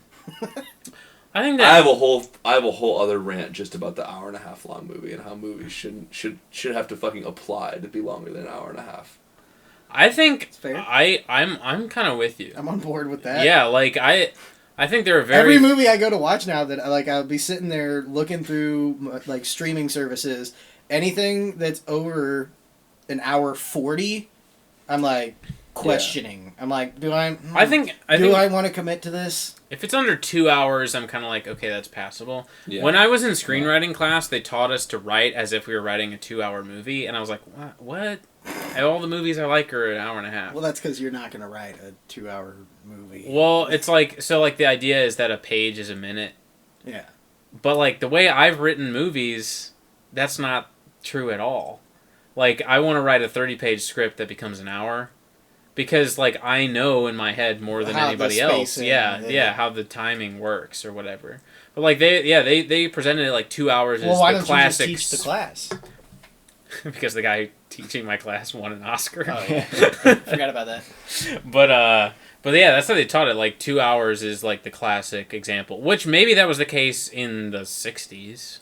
I think I that have a whole other rant just about the hour and a half long movie and how movies should have to fucking apply to be longer than an hour and a half. I think It's fair. I'm kind of with you. I'm on board with that. Yeah, like I think there are very Every movie I go to watch now that like I'll be sitting there looking through like streaming services, anything that's over an hour 40, I'm like questioning. I'm like, I think I want to commit to this? if it's under 2 hours, I'm kind of like, okay, that's passable. Yeah. When I was in screenwriting class, they taught us to write as if we were writing a 2-hour movie, and I was like, what? All the movies I like are an hour and a half. Well, that's because you're not going to write a 2-hour movie. Well, it's like, so like the idea is that a page is a minute, Yeah. but like the way I've written movies, that's not true at all. Like, I want to write a 30-page script that becomes an hour. Because, like, I know in my head more than How the anybody else. spacing, Yeah, how the timing works or whatever. But, like, they presented it like 2 hours Well, as why the don't classic. you just teach the class? Because the guy teaching my class won an Oscar. Oh, yeah. Forgot about that. But yeah, that's how they taught it. Like, 2 hours is, like, the classic example. Which maybe that was the case in the 60s.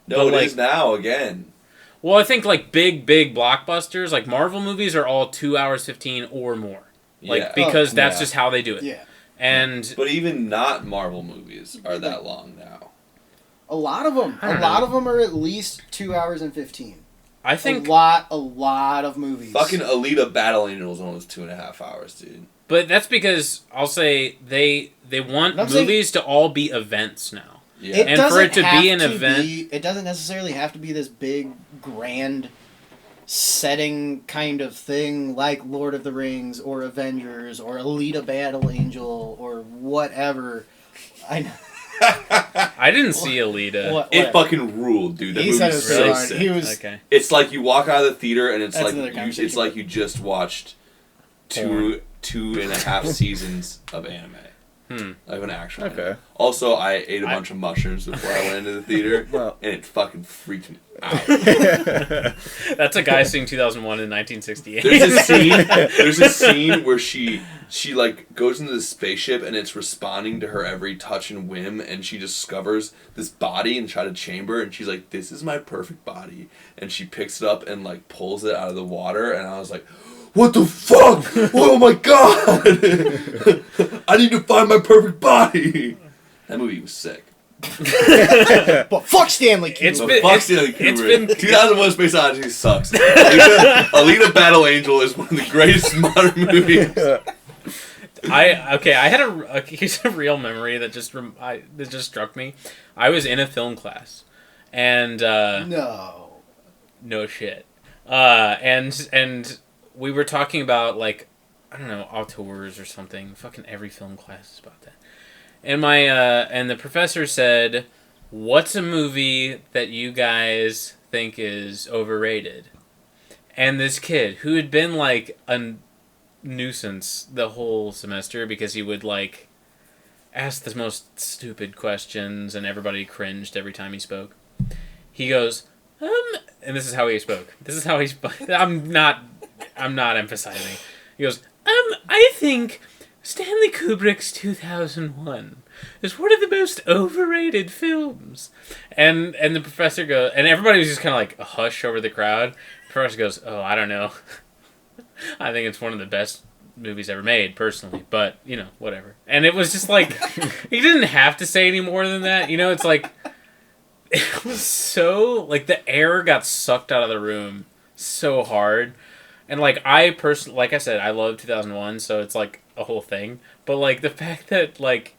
No, But, it is now again. Well, I think like big blockbusters, like Marvel movies, are all 2 hours 15 or more. Like Yeah. because that's yeah. just how they do it. Yeah. And But even not Marvel movies are that long now. A lot of them. I don't A lot know. of them are at least 2 hours and 15. I think, a lot of movies. Fucking Alita Battle Angel is almost 2.5 hours, dude. but that's because I'll say they want I'm saying- movies to all be events now. Yeah. It And for doesn't it to have be an to event- it doesn't necessarily have to be this big, grand setting kind of thing like Lord of the Rings or Avengers or Alita Battle Angel or whatever. I know. I didn't see Alita. What- It whatever. fucking ruled, dude. That He said it movie's was really so hard. sick. He was. Okay. It's like you walk out of the theater and it's That's like another conversation. it's like you just watched two and a half seasons of anime. Like an actual anime. Okay. Also, I ate a bunch of mushrooms before I went into the theater, Well. and it fucking freaked me out. That's a guy seeing 2001 in 1968. There's a scene where she like goes into the spaceship and it's responding to her every touch and whim, and she discovers this body inside a chamber, and she's like, "This is my perfect body," and she picks it up and like pulls it out of the water, and I was like, "What the fuck? Oh my god! I need to find my perfect body." That movie was sick. But fuck Stanley Kubrick. It's But been- fuck it's- Stanley it's Kubrick. been- 2001: Space Odyssey sucks. Alita Battle Angel is one of the greatest modern movies. I had here's a real memory that that just struck me. I was in a film class, and no shit, and we were talking about like I don't know auteurs or something. Fucking every film class is about that. And and the professor said, "What's a movie that you guys think is overrated?" And this kid who had been like a nuisance the whole semester because he would like ask the most stupid questions and everybody cringed every time he spoke. He goes, and this is how he spoke. This is how he spoke. I'm not emphasizing. He goes, I think Stanley Kubrick's 2001 is one of the most overrated films. And the professor goes, and everybody was just kind of like a hush over the crowd. The professor goes, oh, I don't know. I think it's one of the best movies ever made, personally. But, you know, whatever. And it was just like, he didn't have to say any more than that. You know, it's like, it was so, like, the air got sucked out of the room so hard. And, like, like I said, I love 2001, so it's, like, a whole thing. But, like, the fact that, like,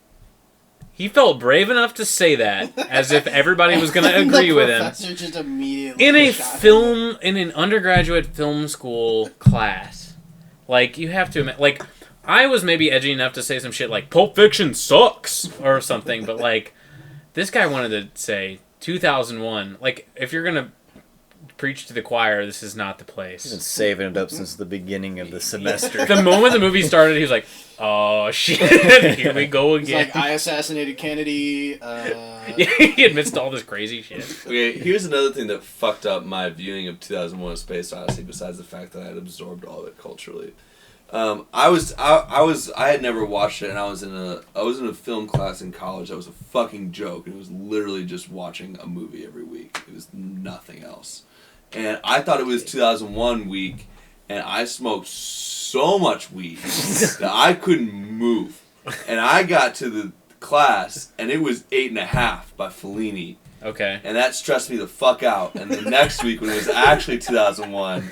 he felt brave enough to say that as if everybody was going to agree with him. Just immediately In an undergraduate film school class. Like, you have to admit, like, I was maybe edgy enough to say some shit like, Pulp Fiction sucks, or something, but, like, this guy wanted to say 2001. Like, if you're going to preach to the choir, this is not the place. He's been saving it up since the beginning of the semester. The moment the movie started, he was like, oh, shit, here we go It's again. like, I assassinated Kennedy. He admits to all this crazy shit. Okay, here's another thing that fucked up my viewing of 2001: A Space Odyssey. Besides the fact that I had absorbed all of it culturally, I had never watched it, and I was in a film class in college. That was a fucking joke. It was literally just watching a movie every week. It was nothing else, and I thought it was 2001 week, and I smoked so much weed that I couldn't move, and I got to the class, and it was 8.5 by Fellini. Okay. And that stressed me the fuck out. And the next week, when it was actually 2001,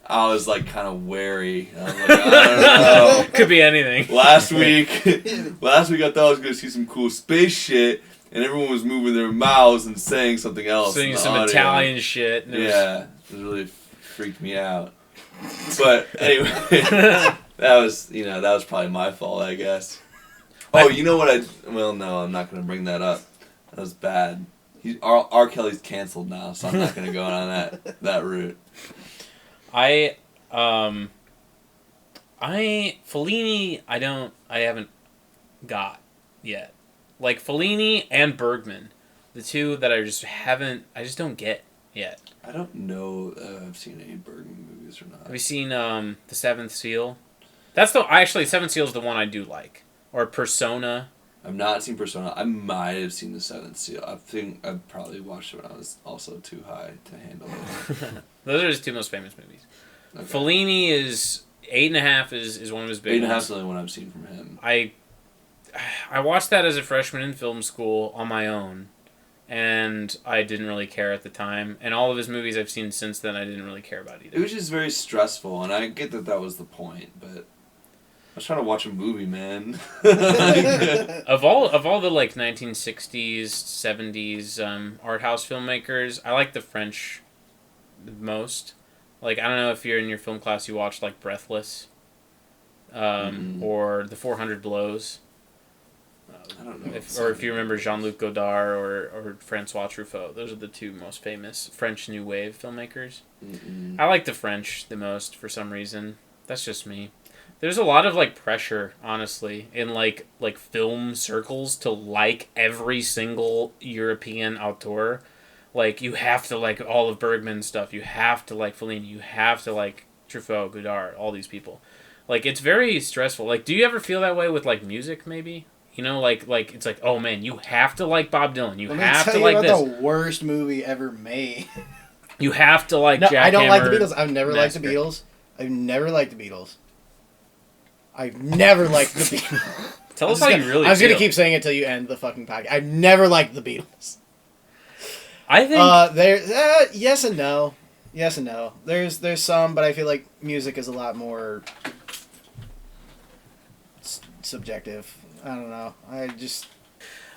I was like kind of wary. I was like, I don't know. Could be anything. Last week I thought I was going to see some cool space shit, and everyone was moving their mouths and saying something else. Singing in the some audio. Italian shit. And it was- Yeah, it really freaked me out. But anyway, that was probably my fault, I guess. Oh, you know what well, no, I'm not going to bring that up. That was bad. R. Kelly's canceled now, so I'm not going to go on that route. Fellini, I haven't got yet. Like, Fellini and Bergman, the two that I just don't get yet. I don't know if I've seen any Bergman movies or not. Have you seen, The Seventh Seal? Seventh Seal is the one I do like. Or Persona. I've not seen Persona. I might have seen The Seventh Seal. I think I probably watched it when I was also too high to handle it. Those are his two most famous movies. Okay. Fellini is 8.5 is one of his big 8.5 ones. is the only one I've seen from him. I watched that as a freshman in film school on my own, and I didn't really care at the time. And all of his movies I've seen since then, I didn't really care about either. It was just very stressful, and I get that was the point, but I was trying to watch a movie, man. Of all the like 1960s, 70s art house filmmakers, I like the French the most. Like, I don't know if you're in your film class, you watched like Breathless, or The 400 Blows. I don't know. If you remember Jean-Luc Godard or Francois Truffaut, those are the two most famous French New Wave filmmakers. Mm-mm. I like the French the most for some reason. That's just me. There's a lot of like pressure, honestly, in like film circles to like every single European auteur. Like, you have to like all of Bergman's stuff. You have to like Fellini. You have to like Truffaut, Godard, all these people. Like, it's very stressful. Like, do you ever feel that way with like music? Maybe, you know, like it's like, oh man, you have to like Bob Dylan. You have to like this. The worst movie ever made. You have to like. No, Jackhammer I don't like the Beatles. I've never liked the Massacre. Beatles. I've never liked the Beatles. I've never liked the Beatles. Tell us how you really. I was feel. gonna keep saying it until you end the fucking podcast. I've never liked the Beatles. I think There, yes and no, yes and no. There's some, but I feel like music is a lot more subjective. I don't know.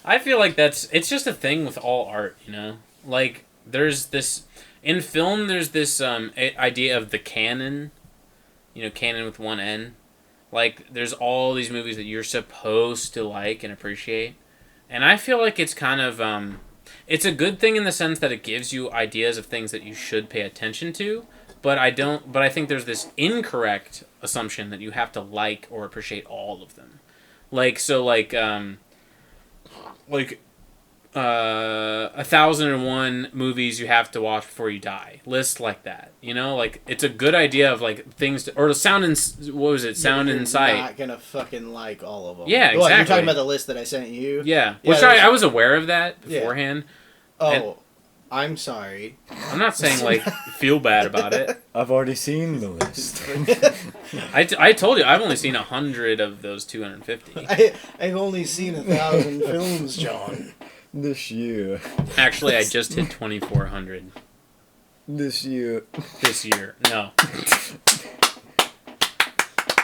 I feel like it's just a thing with all art, you know? Like, there's this in film, there's this idea of the canon, you know, canon with one N. Like, there's all these movies that you're supposed to like and appreciate. And I feel like it's kind of it's a good thing in the sense that it gives you ideas of things that you should pay attention to, but I think there's this incorrect assumption that you have to like or appreciate all of them. Like, so, 1001 movies you have to watch before you die. List like that, you know? Like, it's a good idea of, like, things to... Or Sound and... What was it? Sound and Sight. You're not gonna fucking like all of them. Yeah, Well, exactly. you're talking about the list that I sent you? Yeah. Yeah, Which I was aware of that beforehand. Oh, And- I'm sorry. I'm not saying, like, feel bad about it. I've already seen the list. I told you, I've only seen 100 of those 250. I've only seen 1,000 films, John. This year. Actually, I just hit 2,400 This year. this year. No.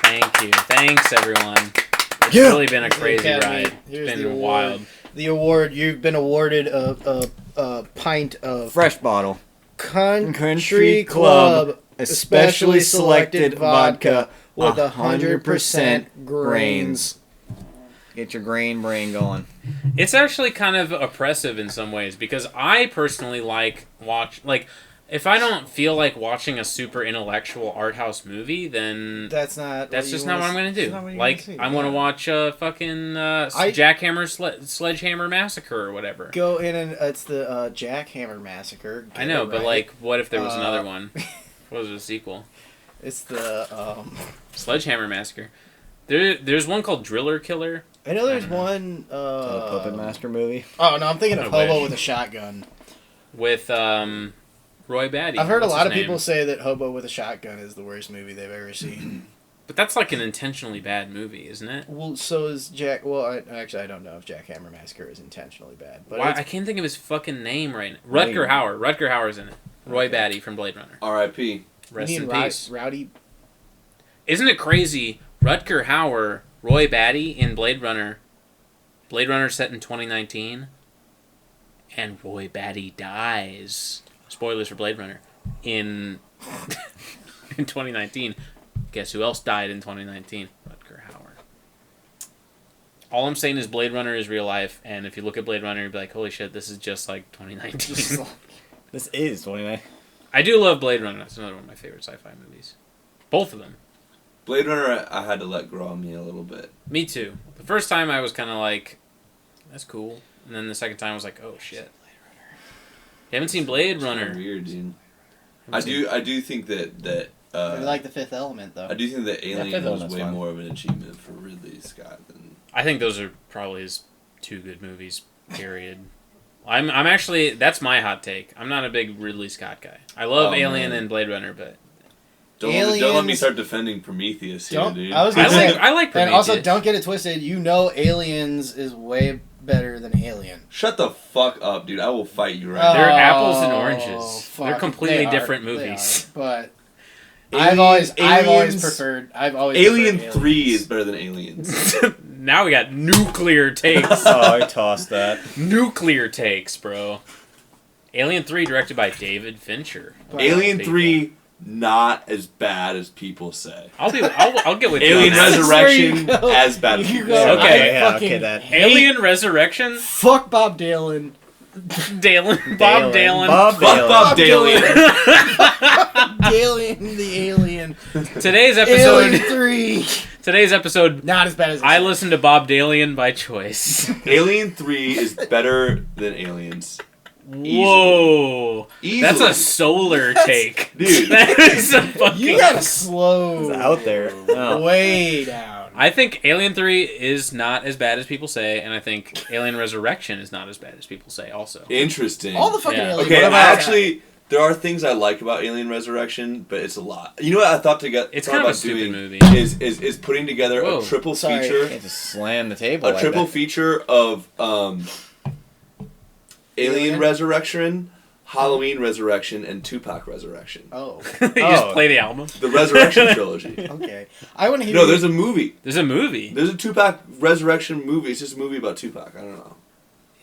Thank you. Thanks, everyone. It's really been a crazy Academy, ride. here's It's the been award. wild. The award, you've been awarded a pint of Fresh bottle. Country Club especially selected vodka with 100% grains. Get your grain brain going. It's actually kind of oppressive in some ways because I personally if I don't feel like watching a super intellectual art house movie, then That's not. that's just not what I'm going to do. Like, I want to watch a fucking Jackhammer Sledgehammer Massacre or whatever. Go in and it's the Jackhammer Massacre. I know, Get it but right. like, what if there was another one? What was the sequel? It's the Sledgehammer Massacre. There's one called Driller Killer. I know there's one. Puppet Master movie. Oh no, I'm thinking of I Hobo wish. with a Shotgun. With Roy Batty. I've heard What's a lot his of people name? say that Hobo with a Shotgun is the worst movie they've ever seen. But that's like an intentionally bad movie, isn't it? Well, so is Jack. Well, I don't know if Jackhammer Massacre is intentionally bad, but Why, it's, I can't think of his fucking name right now. Rutger Hauer. Rutger Hauer's in it. Roy Batty from Blade Runner. R.I.P. Rest you in mean peace. Rowdy. Isn't it crazy? Rutger Hauer, Roy Batty in Blade Runner. Blade Runner set in 2019. And Roy Batty dies. Spoilers for Blade Runner. In 2019. Guess who else died in 2019? Rutger Hauer. All I'm saying is Blade Runner is real life, and if you look at Blade Runner, you'd be like, holy shit, this is just like 2019. This is 29. I do love Blade Runner. That's another one of my favorite sci-fi movies. Both of them. Blade Runner, I had to let grow on me a little bit. Me too. The first time I was kind of like, that's cool. And then the second time I was like, oh shit. You haven't seen Blade It's Runner. kinda weird, dude. I do think that I like the Fifth Element though. I do think that Alien Fifth was Element's way fun. more of an achievement for Ridley Scott than. I think those are probably his two good movies. Period. I'm actually that's my hot take. I'm not a big Ridley Scott guy. I love Alien and Blade Runner, but don't let me start defending Prometheus here, dude. I was gonna say, I like Prometheus. And also, don't get it twisted. You know, Aliens is way better than Alien. Shut the fuck up, dude. I will fight you right They're now. apples and oranges. Fuck. They're completely They different are, movies. But Aliens- I've always preferred Alien 3 is better than Aliens. Now we got nuclear takes. Oh, I tossed that. Nuclear takes, bro. Alien 3 directed by David Fincher. Alien People. 3 not as bad as people say. I'll get with you. Alien on that. Resurrection There you go. as bad as You people go. say. Okay, yeah, fucking okay, that. Alien Resurrection. Fuck Bob Dylan. Bob Dylan. Bob Fuck Dylan. Bob Dalien. Alien, the Alien. Today's Alien episode. 3. Today's episode. Not as bad as I listened to Bob Dalien by choice. Alien 3 is better than Aliens. Whoa, Easily. that's a solar take, Dude. That is a fucking. You gotta slow It's out there. No. way down. I think Alien 3 is not as bad as people say, and I think Alien Resurrection is not as bad as people say. Also, Interesting. All the fucking Yeah. aliens. Okay, What about actually, there are things I like about Alien Resurrection, but it's a lot. You know what I thought It's thought kind of a about stupid doing movie. is putting together Whoa. a triple Sorry. feature. Can't just slam the table. A like triple that. feature of Alien Resurrection, Halloween Resurrection, and Tupac Resurrection. Oh, you just play the album. The Resurrection trilogy. okay. I want to hear. No, there's a movie. There's a movie. There's a Tupac Resurrection movie. It's just a movie about Tupac. I don't know.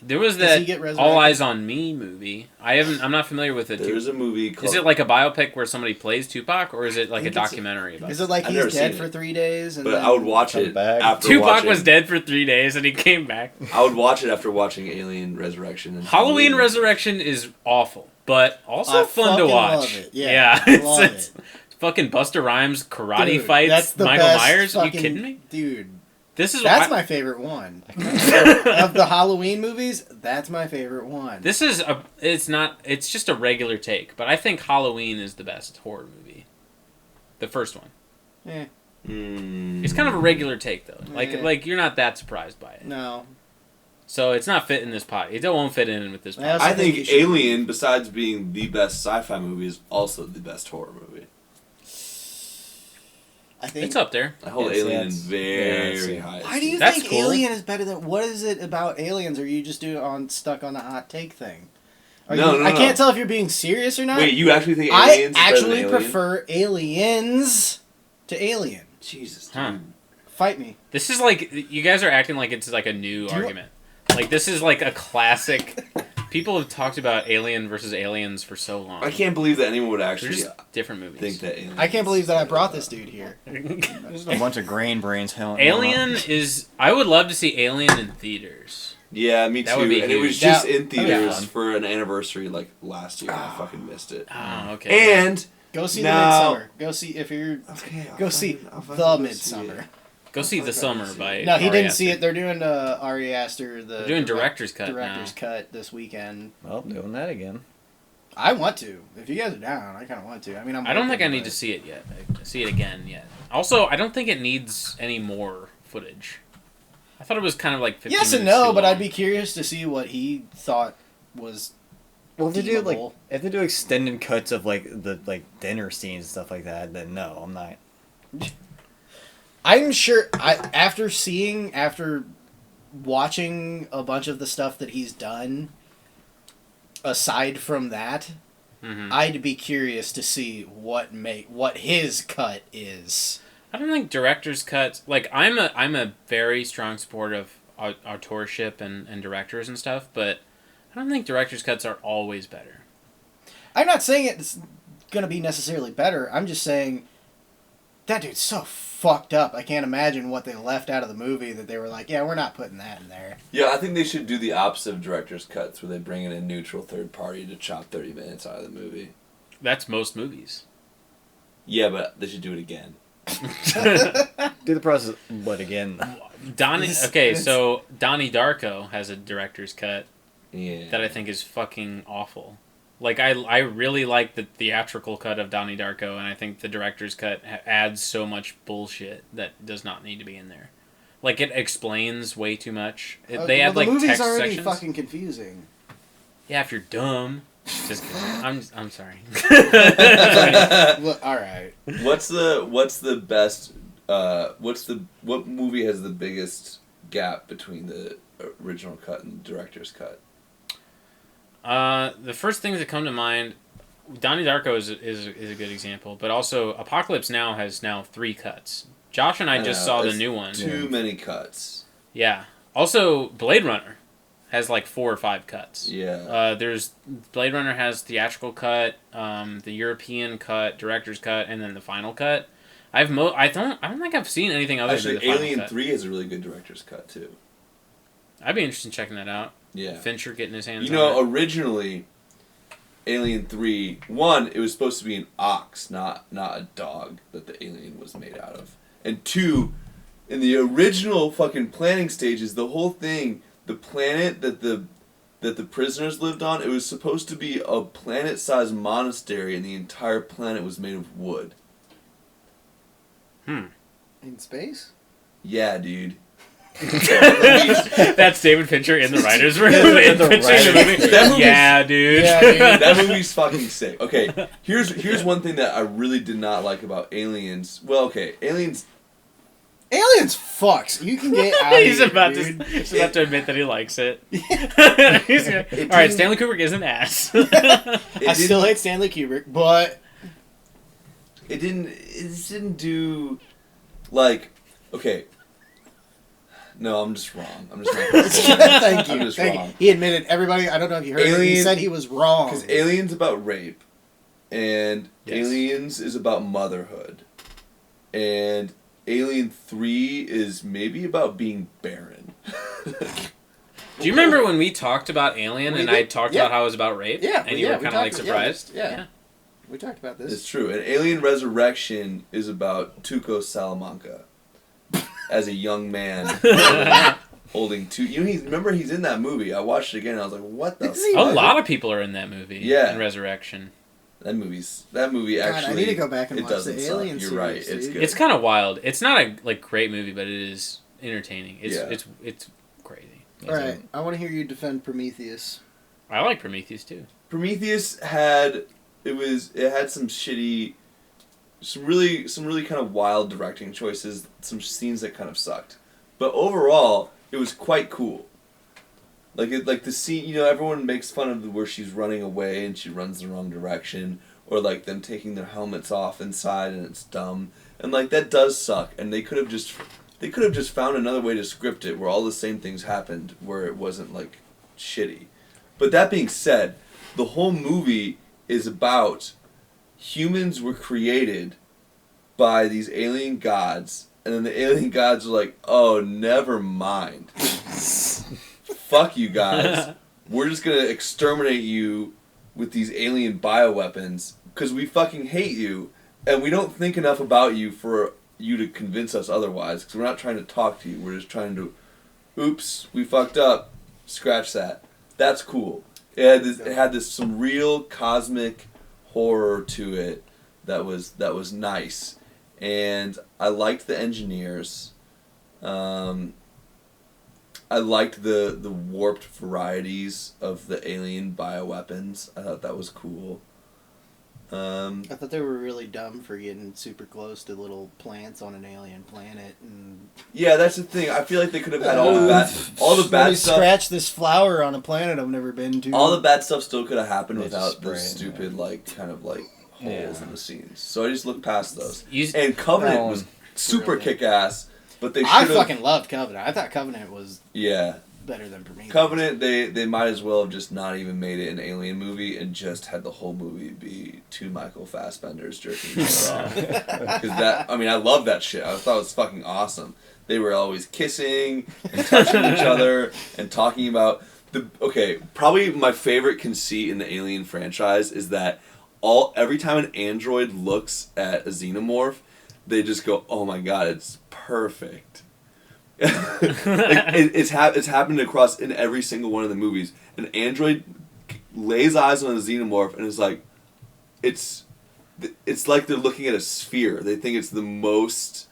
There was Does he that get resurrected? All Eyes on Me movie. I'm not familiar with it. There's a movie called... Is it like a biopic where somebody plays Tupac, or is it like a think it's- documentary about? Is it like I've never he's dead seen for it. 3 days? And But then I would watch Come it back. after Tupac watching... was dead for 3 days and he came back. I would watch it after watching Alien Resurrection. And Halloween Resurrection is awful, but also I fun to fucking watch. love it. Yeah, it's, love it's fucking Busta Rhymes karate Dude, fights. that's the Michael best Myers. Are you fucking- kidding me? Dude, This is that's my favorite one. Of the Halloween movies, that's my favorite one. This is a. It's not. It's just a regular take, but I think Halloween is the best horror movie. The first one. Eh, It's kind of a regular take though. Like you're not that surprised by it. no. So it's not fit in this pot. It won't fit in with this pot. I also I think you think should- Alien, besides being the best sci-fi movie, is also the best horror movie. I think. It's up there. I hold Yes, Alien yes. very Yeah, high. Why do you That's think cool. Alien is better than? What is it about aliens? Or are you just stuck on the hot take thing? No, no, I can't no. tell if you're being serious or not. Wait, you actually think I Aliens is better actually than Alien? prefer Aliens to Alien. Jesus, dude. Huh. Fight me. This is like you guys are acting like it's like a new Do you- argument. Like this is like a classic. People have talked about Alien versus Aliens for so long. I can't believe that anyone would They're actually just different movies. think that Alien. I can't believe that I brought this dude here. Just a bunch of grain brains. Alien is. I would love to see Alien in theaters. Yeah, me That too. would be And it was huge. just That- in that'd be theaters fun. for an anniversary like last year. And I fucking missed it. Oh, okay. And Go see Now- the Midsummer. Go see if you're. okay, Go see I'll the go see Midsummer. it. Go see The Okay, Summer see by. No, he Ari didn't Aster. see it. They're doing Ari Aster. They're doing director's cut Director's now. cut this weekend. Well, doing that again. I want to. If you guys are down, I kind of want to. I mean, I don't think I working, need but- to see it yet. See it again yet. Also, I don't think it needs any more footage. I thought it was kind of like 15 Yes and minutes no, too but long. I'd be curious to see what he thought was. Well, if they do like Deemable. if they do extended cuts of like the dinner scenes and stuff like that, then no, I'm not. I'm sure. After watching a bunch of the stuff that he's done, aside from that, Mhm. I'd be curious to see what his cut is. I don't think director's cuts. Like I'm a very strong supporter of authorship and directors and stuff, but I don't think director's cuts are always better. I'm not saying it's gonna be necessarily better. I'm just saying that dude's so fucked up. I can't imagine what they left out of the movie that they were like, yeah, we're not putting that in there. Yeah, I think they should do the opposite of director's cuts, where they bring in a neutral third party to chop 30 minutes out of the movie. That's most movies. Yeah, but they should do it again. Do the process, but again, Donnie. It's- Okay, it's- so Donnie Darko has a director's cut Yeah. that I think is fucking awful. Like I really like the theatrical cut of Donnie Darko, and I think the director's cut adds so much bullshit that does not need to be in there. Like, it explains way too much. The like, movie's text already sections. fucking confusing. Yeah, if you're dumb. Just kidding. I'm sorry. Look, all right. What's the best? What movie has the biggest gap between the original cut and the director's cut? The first things that come to mind, Donnie Darko is a good example, but also Apocalypse Now has 3 cuts. Josh and I just saw the new one. Too many cuts. Yeah. Also, Blade Runner has like 4 or 5 cuts. Yeah. There's Blade Runner has theatrical cut, the European cut, director's cut, and then the final cut. I don't think I've seen anything other than the final Alien cut. 3 has a really good director's cut too. I'd be interested in checking that out. Yeah. Fincher getting his hands You on know, it. originally, Alien 3, 1, it was supposed to be an ox, not a dog that the alien was made out of. And 2, in the original fucking planning stages, the whole thing, the planet that the prisoners lived on, it was supposed to be a planet-sized monastery, and the entire planet was made of wood. In space? Yeah, dude. That's David Fincher in the writer's room. In the pitching the movie. That movie's- Yeah, dude. Yeah, dude. That movie's fucking sick. Okay, here's one thing that I really did not like about Aliens. Well, okay, Aliens. Aliens fucks. You can get out of He's here, about dude. to admit that he likes it. It All right, didn't- Stanley Kubrick is an ass. I still hate Stanley Kubrick, but It didn't do, like, okay. No, I'm just wrong. I'm just not. thank you. I'm just Thank wrong. you. He admitted. Everybody, I don't know if you heard it. He Alien- said he was wrong. Because Aliens about rape, and Yes. Aliens is about motherhood, and Alien 3 is maybe about being barren. Do you remember when we talked about Alien We and did. I talked Yeah. about how it was about rape? Yeah, And you yeah, were we kind of like talked- surprised? yeah. We talked about It's this. true. And Alien Resurrection is about Tuco Salamanca as a young man holding two. You know, remember he's in that movie. I watched it again. And I was like, what the? Is he? A fuck? lot of people are in that movie. Yeah. In Resurrection. That movie God, actually. I need to go back and it watch the doesn't suck. Alien You're series, right. It's dude. good. It's kind of wild. It's not a great movie, but it is entertaining. It's Yeah. it's crazy. All right, I want to hear you defend Prometheus. I like Prometheus too. Prometheus had some shitty, some really kind of wild directing choices, some scenes that kind of sucked, but overall it was quite cool. Like the scene, you know, everyone makes fun of where she's running away and she runs the wrong direction, or like them taking their helmets off inside and it's dumb, and like that does suck. And they could have just found another way to script it where all the same things happened, where it wasn't like shitty. But that being said, the whole movie is about humans were created by these alien gods, and then the alien gods are like, oh, never mind. Fuck you guys. We're just gonna exterminate you with these alien bioweapons because we fucking hate you, and we don't think enough about you for you to convince us otherwise, because we're not trying to talk to you. We're just trying to, oops, we fucked up. Scratch that. That's cool. It had this some real cosmic horror to it that was nice, and I liked the engineers. I liked the warped varieties of the alien bioweapons. I thought that was cool. I thought they were really dumb for getting super close to little plants on an alien planet. And Yeah, that's the thing. I feel like they could have had all the let bad me stuff. scratch this flower on a planet I've never been to. All the bad stuff still could have happened They just without the spray it, stupid yeah. kind of holes Yeah. in the scenes. So I just looked past those. You- And Covenant No. was super Really? kick-ass, but they should I have. fucking loved Covenant. I thought Covenant was Yeah. better than Prometheus. Covenant, they might as well have just not even made it an alien movie and just had the whole movie be two Michael Fassbenders jerking each other off. Because I love that shit. I thought it was fucking awesome. They were always kissing and touching each other and talking about probably my favorite conceit in the Alien franchise is that every time an android looks at a xenomorph, they just go, "Oh my god, it's perfect." It's happened across in every single one of the movies. An android lays eyes on a xenomorph and is like, it's like they're looking at a sphere. They think it's the most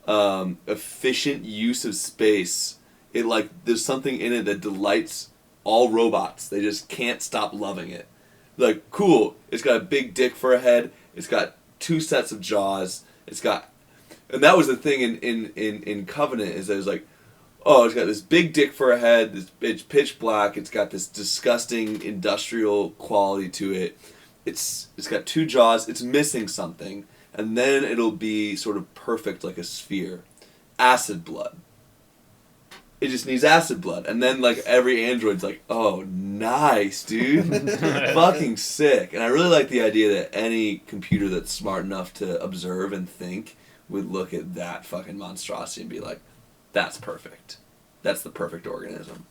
efficient use of space. It there's something in it that delights all robots. They just can't stop loving it. Like, cool. It's got a big dick for a head. It's got 2 sets of jaws. And that was the thing in Covenant, is that it was like, oh, it's got this big dick for a head. It's pitch black. It's got this disgusting industrial quality to it. It's got 2 jaws. It's missing something, and then it'll be sort of perfect like a sphere. Acid blood. It just needs acid blood, and then every android's like, oh, nice, dude, fucking sick. And I really like the idea that any computer that's smart enough to observe and think would look at that fucking monstrosity and be like, that's perfect. That's the perfect organism.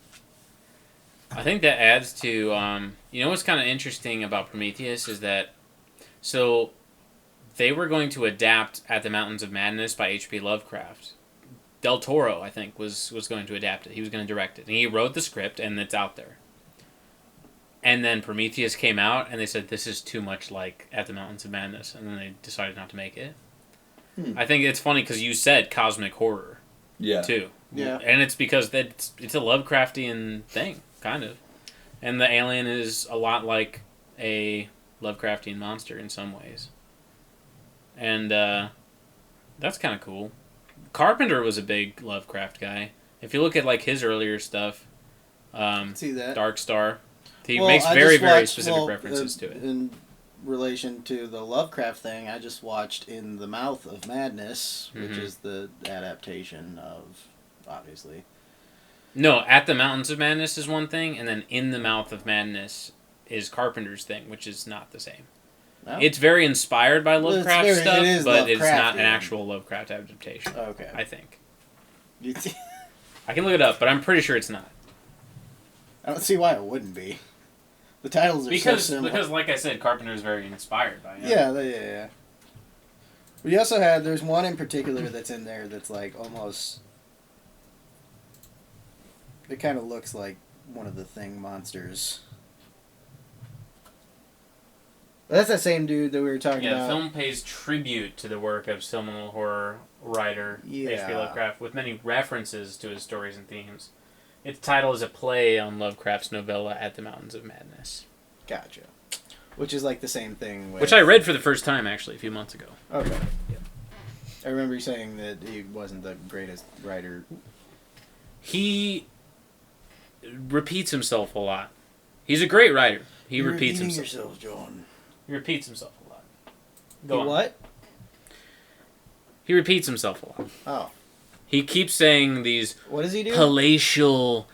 I think that adds to, what's kind of interesting about Prometheus is that, so they were going to adapt At the Mountains of Madness by H.P. Lovecraft. Del Toro, I think, was going to adapt it. He was going to direct it. And he wrote the script, and it's out there. And then Prometheus came out, and they said, this is too much like At the Mountains of Madness. And then they decided not to make it. I think it's funny because you said cosmic horror, too. Yeah. And it's because it's a Lovecraftian thing, kind of. And the alien is a lot like a Lovecraftian monster in some ways. And that's kind of cool. Carpenter was a big Lovecraft guy. If you look at his earlier stuff, see that Dark Star, he makes very specific references to it. In relation to the Lovecraft thing, I just watched In the Mouth of Madness, which is the adaptation of, obviously. No, At the Mountains of Madness is one thing, and then In the Mouth of Madness is Carpenter's thing, which is not the same. No? It's very inspired by Lovecraft stuff, but it's not an actual Lovecraft adaptation. Okay. I think. I can look it up, but I'm pretty sure it's not. I don't see why it wouldn't be. The titles are so similar. Because, like I said, Carpenter is very inspired by it. Yeah. We also had, there's one in particular that's in there that's almost, it kind of looks like one of the Thing monsters. That's that same dude that we were talking about. Yeah, the film pays tribute to the work of seminal horror writer H.P. Lovecraft, with many references to his stories and themes. Its title is a play on Lovecraft's novella At the Mountains of Madness. Gotcha. Which is the same thing with... Which I read for the first time, actually, a few months ago. Okay. Yeah. I remember you saying that he wasn't the greatest writer. He repeats himself a lot. He's a great writer. He repeats himself. Yourself, John. He repeats himself a lot. Go on. What? He repeats himself a lot. Oh. He keeps saying these... What does he do? Palatial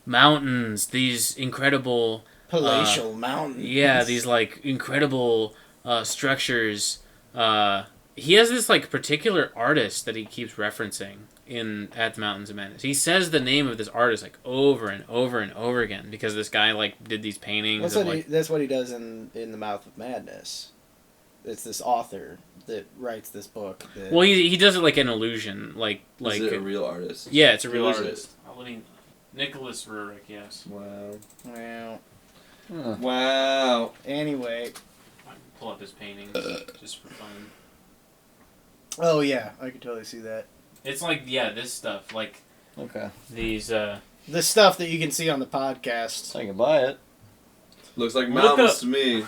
mountains, these incredible... Palatial mountains? Yeah, these, incredible structures. He has this, particular artist that he keeps referencing in At the Mountains of Madness. He says the name of this artist, over and over and over again, because this guy, did these paintings. That's what he does in The Mouth of Madness. It's this author that writes this book. Well, he does it like an illusion, Is it a real artist? Yeah, it's a real artist. Nicholas Roerich, yes. Wow. Well. Huh. Wow. Anyway. I can pull up his paintings just for fun. Oh yeah, I can totally see that. It's this stuff, Okay. These the stuff that you can see on the podcast. I can buy it. Looks like mountains to me.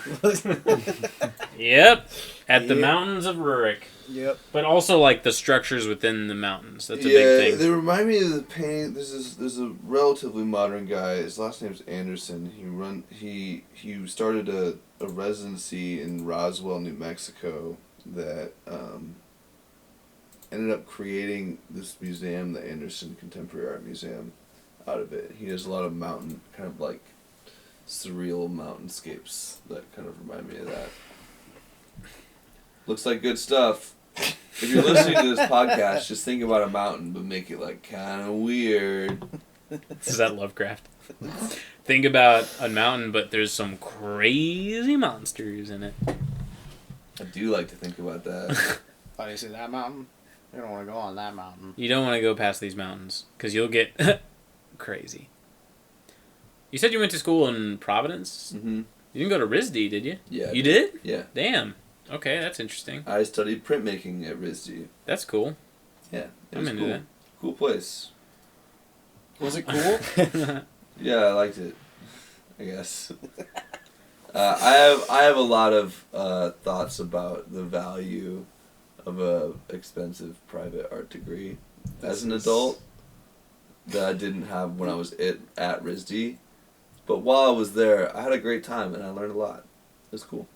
Yep. At the Mountains of Rurik. Yep. But also the structures within the mountains. That's a big thing. They remind me of the painting. There's a relatively modern guy. His last name's Anderson. He started a residency in Roswell, New Mexico that ended up creating this museum, the Anderson Contemporary Art Museum, out of it. He does a lot of mountain, kind of surreal mountainscapes that kind of remind me of that. Looks like good stuff. If you're listening to this podcast, just think about a mountain, but make it kind of weird. Is that Lovecraft? Think about a mountain, but there's some crazy monsters in it. I do like to think about that. Oh, you see that mountain? You don't want to go on that mountain. You don't want to go past these mountains, because you'll get crazy. You said you went to school in Providence? Mm-hmm. You didn't go to RISD, did you? Yeah. You did? Yeah. Damn. Okay, that's interesting. I studied printmaking at RISD. That's cool. Yeah, it I'm was into cool. that. Cool place. Was it cool? Yeah, I liked it. I guess. I have a lot of thoughts about the value of a expensive private art degree as an adult that I didn't have when I was at RISD. But while I was there, I had a great time and I learned a lot. It was cool.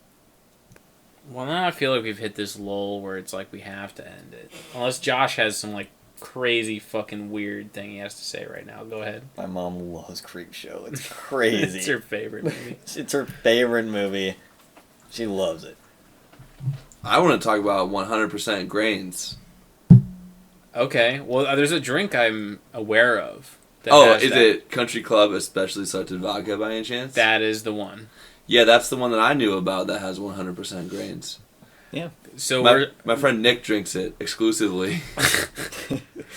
Well, now I feel like we've hit this lull where it's like we have to end it. Unless Josh has some like crazy fucking weird thing he has to say right now. Go ahead. My mom loves Creepshow. It's crazy. It's her favorite movie. It's her favorite movie. She loves it. I want to talk about 100% grains. Okay. Well, there's a drink I'm aware of. That Oh, has is that. it Country Club Especially Salted Vodka by any chance? That is the one. Yeah, that's the one that I knew about that has 100% grains. Yeah. So My friend Nick drinks it exclusively.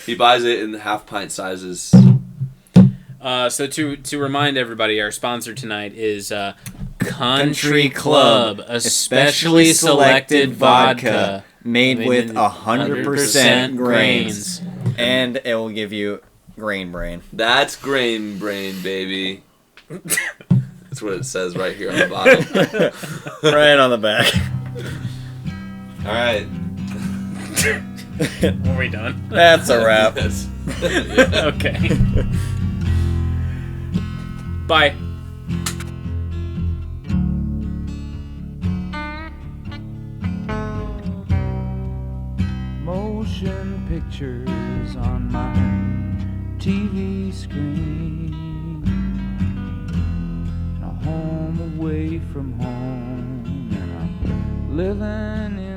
He buys it in half-pint sizes. So to remind everybody, our sponsor tonight is Country Club, especially selected vodka made with 100% grains. grains. And it will give you grain brain. That's grain brain, baby. That's what it says right here on the bottom. Right on the back. All right. Are we done? That's a wrap. Yes. Yeah. Okay. Bye. Motion pictures on my TV screen, a home away from home, and I'm living in